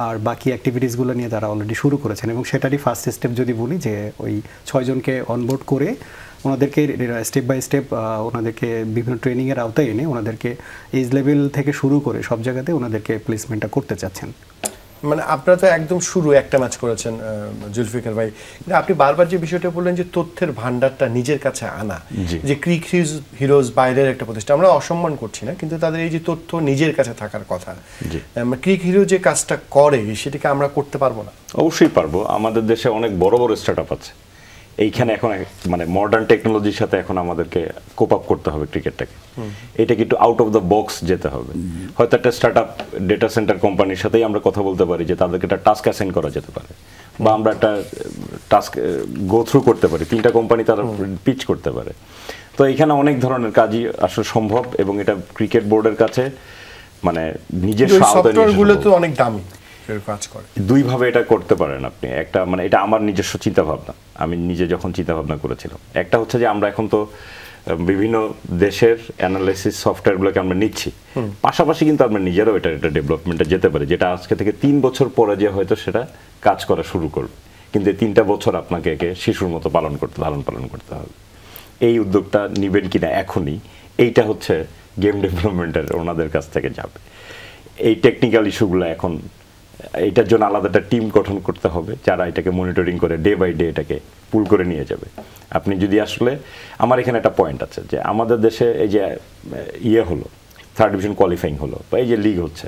আর বাকি অ্যাক্টিভিটিসগুলো নিয়ে তারা অলরেডি শুরু করেছেন। এবং সেটারই ফার্স্ট স্টেপ যদি বলি, যে ওই 6 জনকে অনবোর্ড করে ওনাদেরকে স্টেপ বাই স্টেপ ওনাদেরকে বিভিন্ন ট্রেনিংয়ের আওতায় এনে ওনাদেরকে এজ লেভেল থেকে শুরু করে সব জায়গাতে ওনাদেরকে প্লেসমেন্টটা করতে চাচ্ছেন। মানে আপনারা তো একদম শুরু একটা ম্যাচ করেছেন জুলফিকার ভাই, কিন্তু আপনি বারবার যে বিষয়টা বললেন যে তথ্যের ভান্ডারটা নিজের কাছে আনা, যে ক্রিক হিরোজ বাইরের একটা প্রতিষ্ঠান, আমরা অসম্মান করছি না, কিন্তু তাদের এই যে তথ্য নিজের কাছে থাকার কথা, ক্রিক হিরো যে কাজটা করে সেটাকে আমরা করতে পারবো না? অবশ্যই পারবো। আমাদের দেশে অনেক বড় বড় স্টার্ট আপ আছে, এইখানে এখন মানে মডার্ন টেকনোলজির সাথে এখন আমাদেরকে কোপ আপ করতে হবে ক্রিকেটটাকে। এটাকে একটু আউট অফ দ্য বক্স যেতে হবে। হয়তো একটা স্টার্ট আপ ডেটা সেন্টার কোম্পানির সাথেই আমরা কথা বলতে পারি যে তাদেরকে একটা টাস্ক অ্যাসাইন করা যেতে পারে, বা আমরা একটা টাস্ক গো থ্রু করতে পারি, 3টা কোম্পানি তারা পিচ করতে পারে। তো এখানে অনেক ধরনের কাজই আসলে সম্ভব, এবং এটা ক্রিকেট বোর্ডের কাছে মানে নিজের সফটওয়্যারগুলো তো অনেক দামি কাজ করে। দুইভাবে এটা করতে পারেন আপনি। একটা মানে এটা আমার নিজস্ব চিন্তা ভাবনা, আমি নিজে যখন চিন্তা ভাবনা করেছিলাম, একটা হচ্ছে যে আমরা এখন তো বিভিন্ন দেশের অ্যানালাইসিস সফটওয়্যারগুলোকে আমরা নিচ্ছি, পাশাপাশি কিন্তু আমরা নিজেরাও এটা ডেভেলপমেন্টে যেতে পারি, যেটা আজকে থেকে 3 বছর পরে যে হয়তো সেটা কাজ করা শুরু করবে, কিন্তু এই 3টা বছর আপনাকে একে শিশুর মতো লালন পালন করতে হবে। এই উদ্যোগটা নেবেন কিনা এখনই, এইটা হচ্ছে গেম ডেভেলপমেন্টের ওনাদের কাছ থেকে যাবে। এই টেকনিক্যাল ইস্যুগুলো এখন এটার জন্য আলাদা একটা টিম গঠন করতে হবে যারা এটাকে মনিটরিং করে ডে বাই ডে এটাকে পুল করে নিয়ে যাবে। আপনি যদি আসলে আমার এখানে একটা পয়েন্ট আছে যে আমাদের দেশে এই যে হলো থার্ড ডিভিশন কোয়ালিফাইং হলো বা এই যে লিগ হচ্ছে,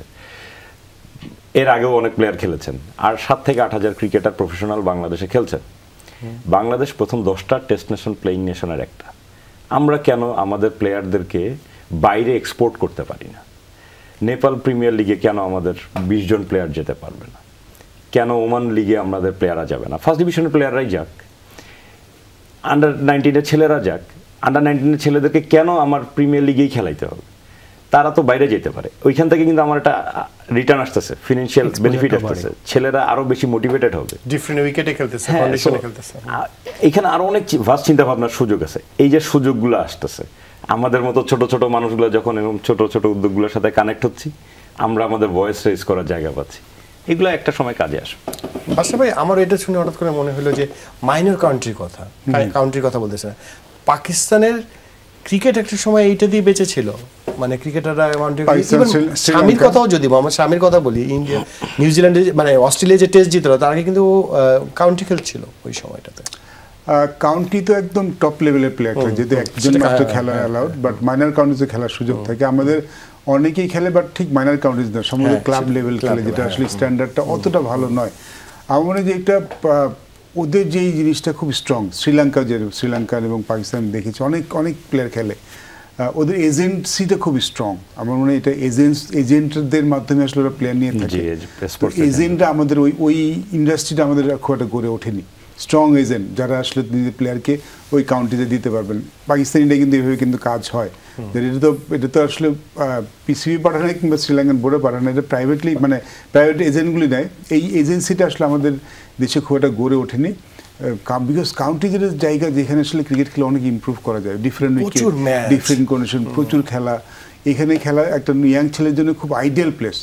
এর আগেও অনেক প্লেয়ার খেলেছেন, আর 7 থেকে 8 হাজার ক্রিকেটার প্রফেশনাল বাংলাদেশে খেলছেন। বাংলাদেশ প্রথম 10টা টেস্ট নেশন প্লেইং নেশনের একটা। আমরা কেন আমাদের প্লেয়ারদেরকে বাইরে এক্সপোর্ট করতে পারি না? নেপাল প্রিমিয়ার লিগে কেন আমাদের 20 জন প্লেয়ার যেতে পারবে না? কেন ওমান লিগে আমাদের প্লেয়াররা যাবে না? ফার্স্ট ডিভিশনের প্লেয়াররাই যাক, আন্ডার 19-এর ছেলেরা যাক। আন্ডার 19-এর ছেলেদেরকে কেন আমার প্রিমিয়ার লিগেই খেলাইতে হবে? তারা তো বাইরে যেতে পারে, ওইখান থেকে কিন্তু আমার একটা রিটার্ন আসতেছে, ফিনান্সিয়াল বেনিফিট আসতেছে, ছেলেরা আরো বেশি মোটিভেটেড হবে, ডিফারেন্ট উইকেটে খেলতেছে, কন্ডিশনে খেলতেছে। এখানে আরো অনেক ভাস্ট চিন্তা ভাবনার সুযোগ আছে। এই যে সুযোগগুলো আসতেছে, আমাদের মতো ছোট ছোট মানুষগুলো যখন এরকম ছোট ছোট উদ্যোগগুলোর সাথে কানেক্ট হচ্ছি, আমরা আমাদের ভয়েস রেজ করার জায়গা পাচ্ছি। এগুলো একটা সময় কাজে আসবে। বাদশা ভাই, আমার এটা শুনে হঠাৎ করে মনে হলো যে মাইনর কান্ট্রির কথা বলতেছে। পাকিস্তানের ক্রিকেট একটা সময় এইটা দিয়ে বেঁচে ছিল, মানে ক্রিকেটাররা স্বামীর কথাও যদি আমার স্বামীর কথা বলি, ইন্ডিয়া নিউজিল্যান্ডে মানে অস্ট্রেলিয়া যে টেস্ট জিতলো তার আগে কিন্তু কাউন্টি খেলছিল ওই সময়টাতে। কাউন্টি তো একদম টপ লেভেলের প্লেয়ার, যেহেতু একজন মাত্র খেলা অ্যালাউড, বাট মাইনর কাউন্টিতে খেলার সুযোগ থাকে। আমাদের অনেকেই খেলে, বাট ঠিক মাইনর কাউন্টিজ না, সম্ভবত ক্লাব লেভেল খেলে, যেটা আসলে স্ট্যান্ডার্ডটা অতটা ভালো নয়। আমার মনে হয় যে একটা ওদের যে জিনিসটা খুব স্ট্রং, শ্রীলঙ্কার এবং পাকিস্তান দেখেছি অনেক অনেক প্লেয়ার খেলে, ওদের এজেন্সিটা খুব স্ট্রং। আমার মনে হয় এটা এজেন্টদের মাধ্যমে আসলে ওরা প্লেয়ার নিয়ে থাকে। এজেন্টরা আমাদের ওই ইন্ডাস্ট্রিটা আমাদের খুব একটা গড়ে ওঠেনি, স্ট্রং এজেন্ট যারা আসলে নিজের প্লেয়ারকে ওই কাউন্টিতে দিতে পারবেন। পাকিস্তানিটা কিন্তু এভাবে কিন্তু কাজ হয়। এটা তো আসলে পিসিবি পাঠানো কিংবা শ্রীলঙ্কান বোর্ডে পাঠানো, এটা প্রাইভেটলি মানে প্রাইভেট এজেন্টগুলি নেয়। এই এজেন্সিটা আসলে আমাদের দেশে খুব একটা গড়ে ওঠেনি, বিকজ কাউন্টি যেটা জায়গা যেখানে আসলে ক্রিকেট খেলে অনেক ইমপ্রুভ করা যায়, ডিফারেন্ট উইকেট, ডিফারেন্ট কন্ডিশন, প্রচুর খেলা। এখানে খেলা একটা ইয়াং ছেলের জন্য খুব আইডিয়াল প্লেস,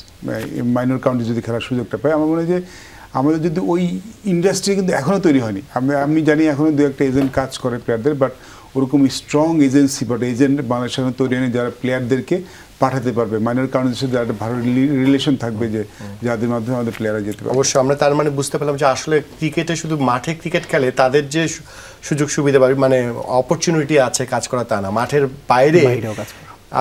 মাইনর কাউন্টি যদি খেলার সুযোগটা পায়। আমার মনে হয় যে আমাদের যদি ওই ইন্ডাস্ট্রি কিন্তু এখনও তৈরি হয়নি। আমি জানি এখনও দু একটা এজেন্ট কাজ করে প্লেয়ারদের, বাট ওরকম স্ট্রং এজেন্সি বাট এজেন্ট বাংলাদেশের সাথে তৈরি হয়নি যারা প্লেয়ারদেরকে পাঠাতে পারবে, মাইনর কাউন্টির সাথে একটা ভালো রিলেশন থাকবে, যে যাদের মাধ্যমে আমাদের প্লেয়াররা যেতে পারবে। অবশ্যই আমরা তার মানে বুঝতে পেলাম যে আসলে ক্রিকেটে শুধু মাঠে ক্রিকেট খেলে তাদের যে সুযোগ সুবিধা মানে অপরচুনিটি আছে কাজ করা, তা না, মাঠের বাইরে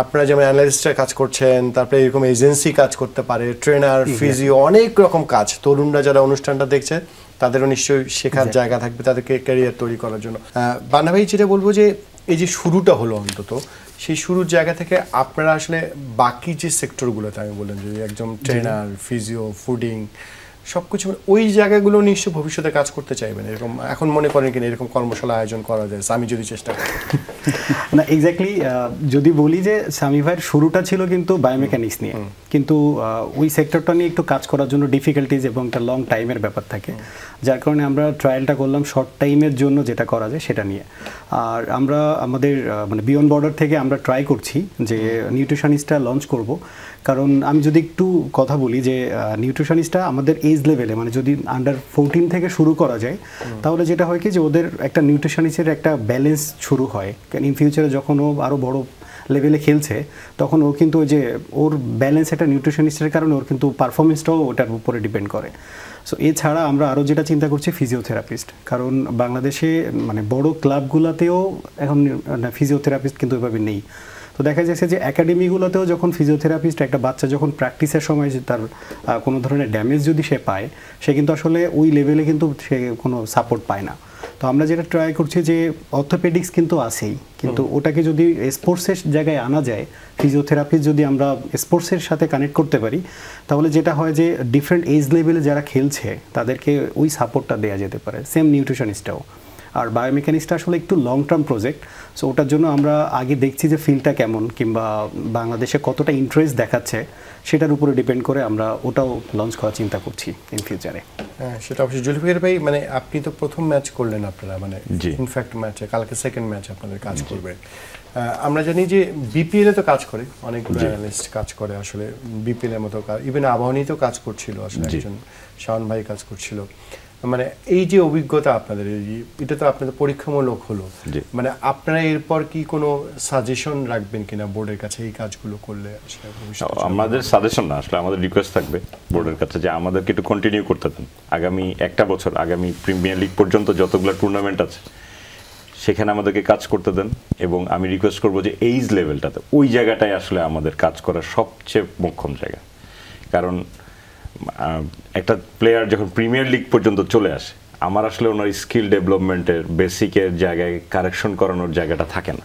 আপনারা যেমন অ্যানালিস্টরা কাজ করছেন, তারপরে এরকম এজেন্সি কাজ করতে পারে, ট্রেনার, ফিজিও, অনেক রকম কাজ। তরুণরা যারা অনুষ্ঠানটা দেখছে তাদেরও নিশ্চয়ই শেখার জায়গা থাকবে তাদেরকে ক্যারিয়ার তৈরি করার জন্য। বান্না ভাই, যেটা বলবো যে এই যে শুরুটা হলো, অন্তত সেই শুরুর জায়গা থেকে আপনারা আসলে বাকি যে সেক্টরগুলোতে আমি বললাম যে একজন ট্রেনার, ফিজিও, ফুডিং, সবকিছু ওই জায়গাগুলো নিশ্চয়ই ভবিষ্যতে কাজ করতে চাইবেন, এরকম এখন মনে করেন কিনা এরকম কর্মশালা আয়োজন করা যায় আমি যদি চেষ্টা করি? না, এক্স্যাক্টলি যদি বলি যে সামি ভাইয়ের শুরুটা ছিল কিন্তু বায়োমেকানিক্স নিয়ে, কিন্তু ওই সেক্টরটা নিয়ে একটু কাজ করার জন্য ডিফিকাল্টিজ এবং একটা লং টাইমের ব্যাপার থাকে, যার কারণে আমরা ট্রায়ালটা করলাম শর্ট টাইমের জন্য যেটা করা যায় সেটা নিয়ে। আর আমরা আমাদের মানে বিয়ন্ড বর্ডার থেকে আমরা ট্রাই করছি যে নিউট্রিশনিস্টটা লঞ্চ করব। কারণ আমি যদি একটু কথা বলি যে নিউট্রিশনিস্টটা আমাদের এজ লেভেলে, মানে যদি আন্ডার 14 থেকে শুরু করা যায়, তাহলে যেটা হয় কি যে ওদের একটা নিউট্রিশনিস্টের একটা ব্যালেন্স শুরু হয়। কারণ ইন ফিউচারে যখন ও আরও বড় লেভেলে খেলছে তখন ও কিন্তু ওই যে ওর ব্যালেন্স একটা নিউট্রিশনিস্টের কারণে ওর কিন্তু পারফরমেন্সটাও ওটার উপরে ডিপেন্ড করে। সো এছাড়া আমরা আরও যেটা চিন্তা করছি ফিজিওথেরাপিস্ট, কারণ বাংলাদেশে মানে বড় ক্লাবগুলোতেও এখন ফিজিওথেরাপিস্ট কিন্তু এভাবে নেই। তো দেখা যাচ্ছে যে একাডেমিগুলোতেও যখন ফিজিওথেরাপিস্ট একটা বাচ্চা যখন প্র্যাকটিসের সময় তার কোনো ধরনের ড্যামেজ যদি সে পায়, সে কিন্তু আসলে ওই লেভেলে কিন্তু সে কোনো সাপোর্ট পায় না। তো আমরা যেটা ট্রাই করছি যে অর্থোপেডিক্স কিন্তু আছেই, কিন্তু ওটাকে যদি স্পোর্টসের জায়গায় আনা যায়, ফিজিওথেরাপি যদি আমরা স্পোর্টসের সাথে কানেক্ট করতে পারি, তাহলে যেটা হয় যে ডিফারেন্ট এজ লেভেলে যারা খেলছে তাদেরকে ওই সাপোর্টটা দেওয়া যেতে পারে, সেম নিউট্রিশনিস্টটাও। আর বায়োমেকানিক্সটা আসলে একটু লং টার্ম প্রজেক্ট, সো ওটার জন্য আমরা আগে দেখছি যে ফিল্ডটা কেমন কিংবা বাংলাদেশে কতটা ইন্টারেস্ট দেখাচ্ছে সেটার উপরে ডিপেন্ড করে আমরা ওটাও লঞ্চ করার চিন্তা করছি ইন ফিউচারে। হ্যাঁ, সেটা অবশ্যই। জুলফিকার ভাই, মানে আপনি তো প্রথম ম্যাচ করলেন আপনারা, মানে ইনফ্যাক্ট ম্যাচে কালকে সেকেন্ড ম্যাচ আপনাদের কাজ করবে। আমরা জানি যে বিপিএল এ তো কাজ করে অনেকগুলো অ্যানালিস্ট কাজ করে আসলে বিপিএল এর মতো কাজ, ইভেন আবাহনীতেও কাজ করছিল আসলে একজন শাওন ভাই কাজ করছিল। মানে এই যে অভিজ্ঞতা আপনাদের এটা তো আপনাদের পরীক্ষামূলক হলো, জি। মানে আপনারা এরপর কি কোনো সাজেশন রাখবেন কিনা বোর্ডের কাছে এই কাজগুলো করলে আসলে ভবিষ্যতে? আমাদের সাজেশন না, আসলে আমাদের রিকোয়েস্ট থাকবে বোর্ডের কাছে যে আমাদেরকে একটু কন্টিনিউ করতে দেন আগামী একটা বছর, আগামী প্রিমিয়ার লিগ পর্যন্ত যতগুলো টুর্নামেন্ট আছে সেখানে আমাদেরকে কাজ করতে দেন। এবং আমি রিকোয়েস্ট করবো যে এইজ লেভেলটাতে ওই জায়গাটাই আসলে আমাদের কাজ করার সবচেয়ে মোক্ষম জায়গা। কারণ একটা প্লেয়ার যখন প্রিমিয়ার লিগ পর্যন্ত চলে আসে, আমার আসলে ওনার স্কিল ডেভেলপমেন্টের বেসিকের জায়গায় কারেকশন করানোর জায়গাটা থাকে না।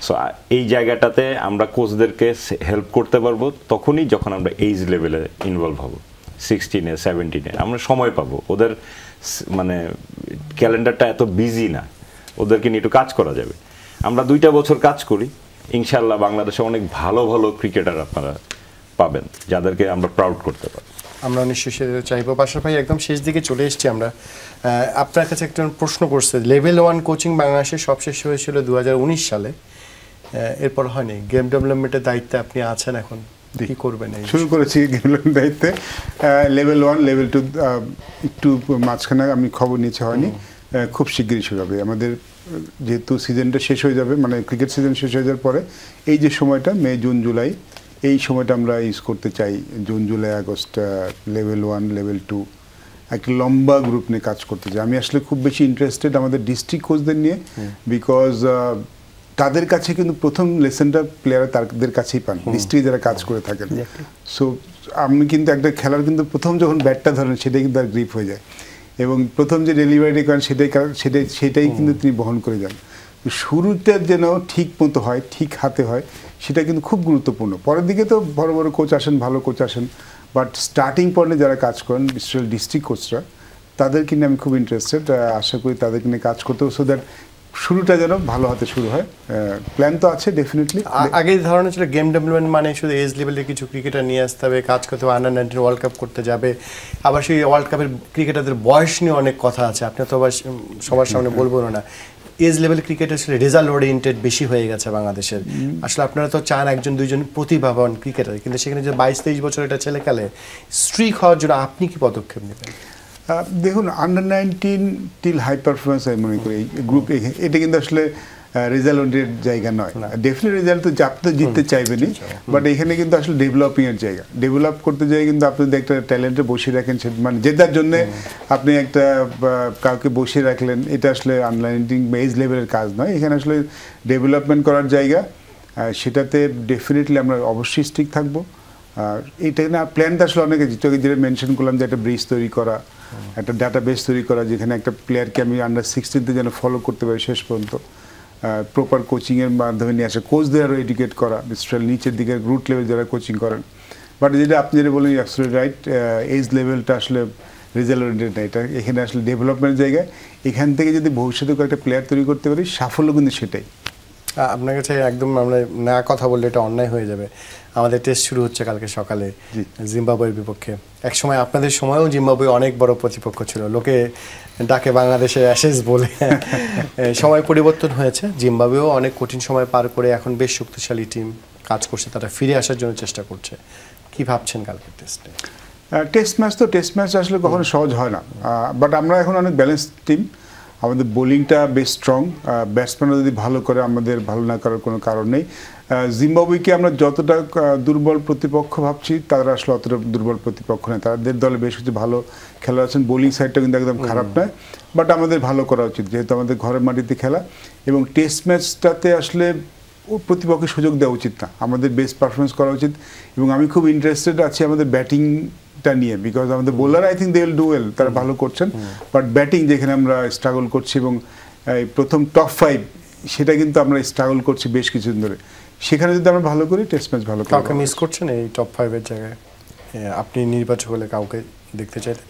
সো এই জায়গাটাতে আমরা কোচদেরকে হেল্প করতে পারবো তখনই যখন আমরা এইজ লেভেলে ইনভলভ হব, 16-এ 17-এ আমরা সময় পাবো। ওদের মানে ক্যালেন্ডারটা এত বিজি না, ওদেরকে নিয়ে একটু কাজ করা যাবে। আমরা 2টা বছর কাজ করি, ইনশাল্লাহ বাংলাদেশে অনেক ভালো ভালো ক্রিকেটার আপনারা পাবেন যাদেরকে আমরা প্রাউড করতে পারি। আমরা নিশ্চয়ই সেটা চাইবো। বাশার ভাই, একদম শেষ দিকে চলে এসেছি আমরা। আপনার কাছে একটা প্রশ্ন করছে, লেভেল 1 কোচিং বাংলাদেশে সবশেষ হয়েছিল 2019 সালে, এরপর হয়নি। গেম ডেভেলপমেন্টের দায়িত্বে আপনি আছেন, এখন কি করবেন? শুরু করেছি গেম ডেভেলপমেন্ট দায়িত্বে। লেভেল 1 লেভেল 2 একটু মাঝখানে আমি খবর নিয়েছি, হয়নি, খুব শিগগিরই শুরু হবে। আমাদের যেহেতু সিজনটা শেষ হয়ে যাবে, মানে ক্রিকেট সিজন শেষ হয়ে যাওয়ার পরে এই যে সময়টা মে জুন জুলাই, এই সময়টা আমরা ইউজ করতে চাই। June July August level 1 level 2 একটা লম্বা গ্রুপ নিয়ে কাজ করতে চাই। আমি আসলে খুব বেশি ইন্টারেস্টেড আমাদের ডিস্ট্রিক্ট কোচদের নিয়ে, বিকজ তাদের কাছে কিন্তু প্রথম লেসনটা প্লেয়াররা তাদের কাছেই পান, ডিস্ট্রিক্টে যারা কাজ করে থাকেন। সো আমি কিন্তু একটা খেলার কিন্তু প্রথম যখন ব্যাটটা ধরেন সেটাই কিন্তু তার গ্রিপ হয়ে যায়, এবং প্রথম যে ডেলিভারি করেন সেটাই কিন্তু তিনি বহন করে যান। শুরুটা যেন ঠিক মতো হয়, ঠিক হাতে হয়, সেটা কিন্তু খুব গুরুত্বপূর্ণ। পরের দিকে তো বড় বড় কোচ আসেন, ভালো কোচ আসেন, বাট স্টার্টিং পয়েন্টে যারা কাজ করেন, বিশেষ ডিস্ট্রিক্ট কোচরা, তাদেরকে নিয়ে আমি খুব ইন্টারেস্টেড। আশা করি তাদেরকে নিয়ে কাজ করতে, সো দ্যাট শুরুটা যেন ভালো হাতে শুরু হয়। প্ল্যান তো আছে ডেফিনেটলি। আগে ধারণা ছিল গেম ডেভেলপমেন্ট মানে শুধু এজ লেভেলের কিছু ক্রিকেটার নিয়ে আসতে হবে, কাজ করতে হবে, আন্ডার-19 ওয়ার্ল্ড কাপ করতে যাবে। আবার সেই ওয়ার্ল্ড কাপের ক্রিকেটারদের বয়স নিয়ে অনেক কথা আছে, আপনি তো আবার সবার সামনে বলবো না। এজ লেভেল ক্রিকেট আসলে রেজাল্ট ওরিয়েন্টেড বেশি হয়ে গেছে বাংলাদেশের। আসলে আপনারা তো চান একজন দুইজন প্রতিভাবান ক্রিকেটার, কিন্তু সেখানে যে 22-23 বছর এটা ছেলে খেলে, স্ট্রিক হওয়ার জন্য আপনি কি পদক্ষেপ নেবেন? দেখুন, আন্ডার-19 টিল হাই পারফরমেন্স আমি মনে করি এই গ্রুপ, এটা কিন্তু আসলে রেজাল্ট ওরিয়েন্টেড জায়গা নয়। ডেফিনেট রেজাল্ট তো আপনি জিততে চাইবেনই, বাট এখানে কিন্তু আসলে ডেভেলপিং এর জায়গা। ডেভেলপ করতে যাই কিন্তু আপনি যদি একটা ট্যালেন্টে বসিয়ে রাখেন, মানে জেতার জন্য আপনি একটা কাউকে বসিয়ে রাখলেন, এটা আসলে আন্ডার-19 এজ লেভেলের কাজ নয়। এখানে আসলে ডেভেলপমেন্ট করার জায়গা, সেটাতে ডেফিনেটলি আমরা অবশ্যই স্ট্রিক্ট থাকবো। আর এইটা না প্ল্যানটা আসলে অনেকে যেটা মেনশন করলাম, যে একটা ব্রিজ তৈরি করা, একটা ডাটাবেস তৈরি করা, যেখানে একটা প্লেয়ারকে আমি আন্ডার-16 যেন ফলো করতে পারি শেষ পর্যন্ত, প্রপার কোচিংয়ের মাধ্যমে নিয়ে আসে, কোচদের আরও এডুকেট করা, বিশেষ নিচের দিকে রুট লেভেল যারা কোচিং করেন। বাট যেটা আপনি যেটা বলেন অ্যাবসলিউটলি রাইট, এজ লেভেলটা আসলে রেজাল্ট ওরিয়েন্টেড না, এটা এখানে আসলে ডেভেলপমেন্ট জায়গায়। এখান থেকে যদি ভবিষ্যতে একটা প্লেয়ার তৈরি করতে পারি, সাফল্য কিন্তু সেটাই। আপনার কাছে একদম আমরা না কথা বললে এটা অন্যায় হয়ে যাবে। আমাদের টেস্ট শুরু হচ্ছে কালকে সকালে জিম্বাবুয়ের বিপক্ষে। একসময় আপনাদের সময়ও জিম্বাবুয়ে অনেক বড় প্রতিপক্ষ ছিল, লোকে ডাকে বাংলাদেশের অ্যাশেজ বলে। সময় পরিবর্তন হয়েছে, জিম্বাবুয়েও অনেক কঠিন সময় পার করে এখন বেশ শক্তিশালী টিম কাজ করছে, তারা ফিরে আসার জন্য চেষ্টা করছে। কি ভাবছেন কালকের টেস্টে? টেস্ট ম্যাচ আসলে কখনো সহজ হয় না, বাট আমরা এখন অনেক ব্যালেন্স টিম। আমাদের বোলিংটা বেশ স্ট্রং, ব্যাটসম্যানরা যদি ভালো করে আমাদের ভালো না করার কোনো কারণ নেই। জিম্বাবুয়েকে আমরা যতটা দুর্বল প্রতিপক্ষ ভাবছি, তারা আসলে অতটা দুর্বল প্রতিপক্ষ নয়। তাদের দলে বেশ কিছু ভালো খেলোয়াড় আছেন, বোলিং সাইডটা কিন্তু একদম খারাপ নয়, বাট আমাদের ভালো করা উচিত, যেহেতু আমাদের ঘরের মাটিতে খেলা। এবং টেস্ট ম্যাচটাতে আসলে প্রতিপক্ষের সুযোগ দেওয়া উচিত না, আমাদের বেস্ট পারফরমেন্স করা উচিত। এবং আমি খুব ইন্টারেস্টেড আছি আমাদের ব্যাটিংটা নিয়ে, বিকজ আমাদের bowler I think they will do well, তারা ভালো করছেন, বাট ব্যাটিং যেখানে আমরা স্ট্রাগল করছি, এবং প্রথম টপ 5 সেটা কিন্তু আমরা স্ট্রাগল করছি বেশ কিছুদিন ধরে। সেখানে যদি আমরা ভালো করি, টেস্ট ম্যাচ ভালো করি। কাউকে মিস করছেন এই টপ 5-এর জায়গায়? আপনি নির্বাচক হলে কাউকে দেখতে চাইতেন?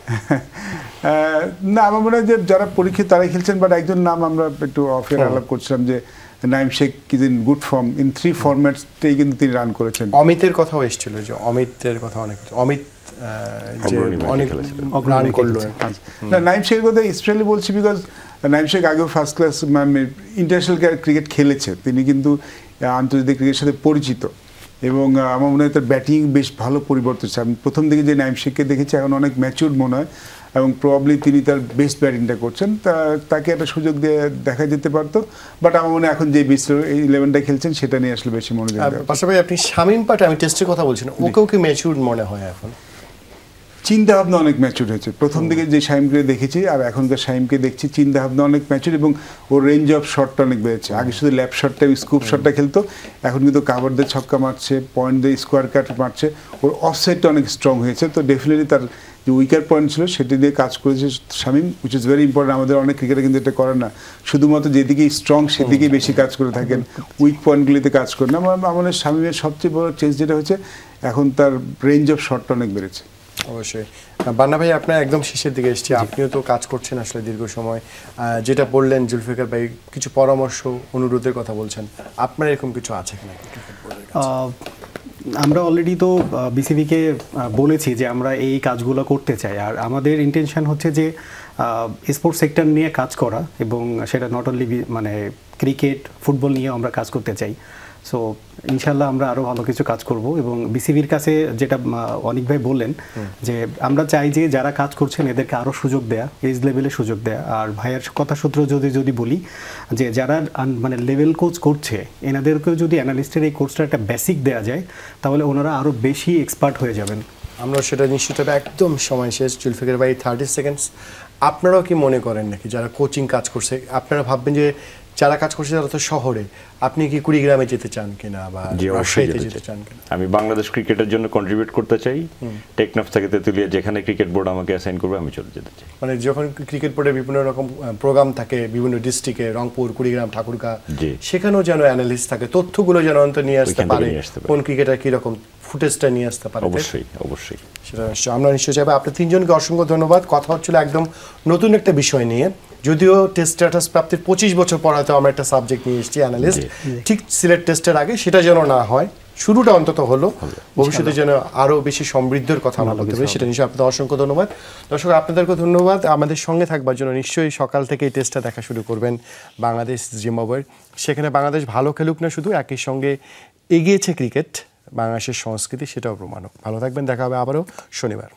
না, আমার মনে হয় যে যারা পরীক্ষা তারাই খেলছেন, বাট একজন নাম আমরা একটু অফের আলাপ করছিলাম, যে Naim Sheikh is in good form, in 3 ফরম্যাটসতেই কিন্তু তিনি রান করেছেন। অমিতের কথাও এসেছিল, যে অমিতের কথা অনেক, অমিত যে অনেক রান করলো। না, নাইম শেখের কথা স্পেশালি বলছি, বিকজ নাইম শেখ আগেও ফার্স্ট ক্লাস মানে ইন্টারন্যাশনাল ক্রিকেট খেলেছে, তিনি কিন্তু আন্তর্জাতিক ক্রিকেটের সাথে পরিচিত, এবং আমার মনে হয় তার ব্যাটিং বেশ ভালো পরিবর্তন হচ্ছে। আমি প্রথম দিকে যে নাইম শেখকে দেখেছি, এখন অনেক ম্যাচিউরড মনে হয়। এবং প্রবাবলি তিনি তার বেস্ট ব্যাটিংটা করছেন, তাকে একটা সুযোগ দিয়ে দেখা যেতে পারতো। বাট আমার মনে হয় এখন যে 11টা খেলছেন সেটা নিয়ে আসলে বেশি মনোযোগ দেওয়া। পাশাপাশি আপনি শামীম পাটে, আমি টেস্টের কথা বলছেন, ওকেও কি ম্যাচিউর মনে হয় এখন? চিন্তা ভাবনা অনেক ম্যাচুর হয়েছে। প্রথম দিকে যে শাইমকে দেখেছি আর এখনকার শাইমকে দেখছি, চিন্তা ভাবনা অনেক ম্যাচুর এবং ওর রেঞ্জ অফ শটটা অনেক বেড়েছে। আগে শুধু ল্যাপ শটটা, স্কুপ শটটা খেলতো, এখন কিন্তু কাভার দিয়ে ছক্কা মারছে, পয়েন্ট দিয়ে স্কোয়ার কাট মারছে। ওর অফসাইডটা অনেক স্ট্রং হয়েছে। তো ডেফিনেটলি তার যে উইকার পয়েন্ট ছিল সেটি দিয়ে কাজ করেছে Shamim, which is very important. আমাদের অনেক ক্রিকেটার কিন্তু এটা করে না, শুধুমাত্র যেদিকে স্ট্রং সেদিকেই বেশি কাজ করে থাকেন, উইক পয়েন্টগুলিতে কাজ করেন না। আমাদের শামীমের সবচেয়ে বড় চেঞ্জ যেটা হচ্ছে, এখন তার রেঞ্জ অফ শটটা অনেক বেড়েছে। অবশ্যই। বান্না ভাই, আপনার একদম শেষের দিকে এসেছি, আপনিও তো কাজ করছেন আসলে দীর্ঘ সময়, যেটা বললেন জুলফিকার ভাই কিছু পরামর্শ অনুরোধের কথা বলছেন, আপনার এরকম কিছু আছে কিনা? আমরা অলরেডি তো বিসিবিকে বলেছি যে আমরা এই কাজগুলো করতে চাই, আর আমাদের ইন্টেনশন হচ্ছে যে স্পোর্টস সেক্টর নিয়ে কাজ করা, এবং সেটা নট অনলি মানে ক্রিকেট ফুটবল নিয়েও আমরা কাজ করতে চাই। সো ইনশাল্লাহ আমরা আরও ভালো কিছু কাজ করব, এবং বিসিবির কাছে যেটা অনিক ভাই বললেন যে আমরা চাই যে যারা কাজ করছেন এদেরকে আরও সুযোগ দেয়া, এজ লেভেলে সুযোগ দেয়া। আর ভাইয়ের কথা সূত্র যদি বলি যে যারা মানে লেভেল কোচ করছে এনাদেরকেও যদি অ্যানালিস্টের এই কোর্সটা একটা বেসিক দেওয়া যায়, তাহলে ওনারা আরও বেশি এক্সপার্ট হয়ে যাবেন। আমরা সেটা নিশ্চিত হবে। একদম সময় শেষ। জুলফিকার ভাই 30 সেকেন্ডস, আপনারাও কি মনে করেন নাকি যারা কোচিং কাজ করছে, আপনারা ভাববেন যে যারা কাজ করছে তারা তো শহরে, আপনি কি কুড়িগ্রামে যেতে চান কিনা বা রাজশাহীতে যেতে চান কিনা? আমি বাংলাদেশ ক্রিকেটের জন্য কন্ট্রিবিউট করতে চাই। টেকনাফ থেকে তেতুলিয়া যেখানে ক্রিকেট বোর্ড আমাকে অ্যাসাইন করবে আমি চলে যেতে চাই। মানে যখন ক্রিকেট বোর্ডের বিভিন্ন রকম প্রোগ্রাম থাকে বিভিন্ন ডিস্ট্রিক্টে, রংপুর, কুড়িগ্রাম, ঠাকুরগাঁ, সেখানেও যেন অ্যানালিস্ট থাকে, তথ্যগুলো যেন অন্তত নিয়ে আসতে পারে, কোন ক্রিকেটার কীরকম ফুটেজটা নিয়ে আসতে পারে। অবশ্যই অবশ্যই, সেটা নিশ্চয়ই আমরা নিশ্চয়ই চাইবো। আপনার তিনজনকে অসংখ্য ধন্যবাদ। কথা হচ্ছিল একদম নতুন একটা বিষয় নিয়ে, যদিও টেস্ট স্ট্যাটাস প্রাপ্তির 25 বছর পর হয়তো আমরা একটা সাবজেক্ট নিয়ে এসেছি অ্যানালিস্ট, ঠিক সিলেট টেস্টের আগে, সেটা যেন না হয়, শুরুটা অন্তত হলো, ভবিষ্যতে যেন আরও বেশি সমৃদ্ধের কথা আমরা বলতে পারি, সেটা নিশ্চয়ই আপনাদের অসংখ্য ধন্যবাদ। দর্শক, আপনাদেরকে ধন্যবাদ আমাদের সঙ্গে থাকবার জন্য। নিশ্চয়ই সকাল থেকে এই টেস্টটা দেখা শুরু করবেন বাংলাদেশ জিম্বাবুয়ের। সেখানে বাংলাদেশ ভালো খেলুক না শুধু, একই সঙ্গে এগিয়েছে ক্রিকেট, বাংলাদেশের সংস্কৃতি, সেটাও প্রমাণ হোক। ভালো থাকবেন, দেখা হবে আবারও শনিবার।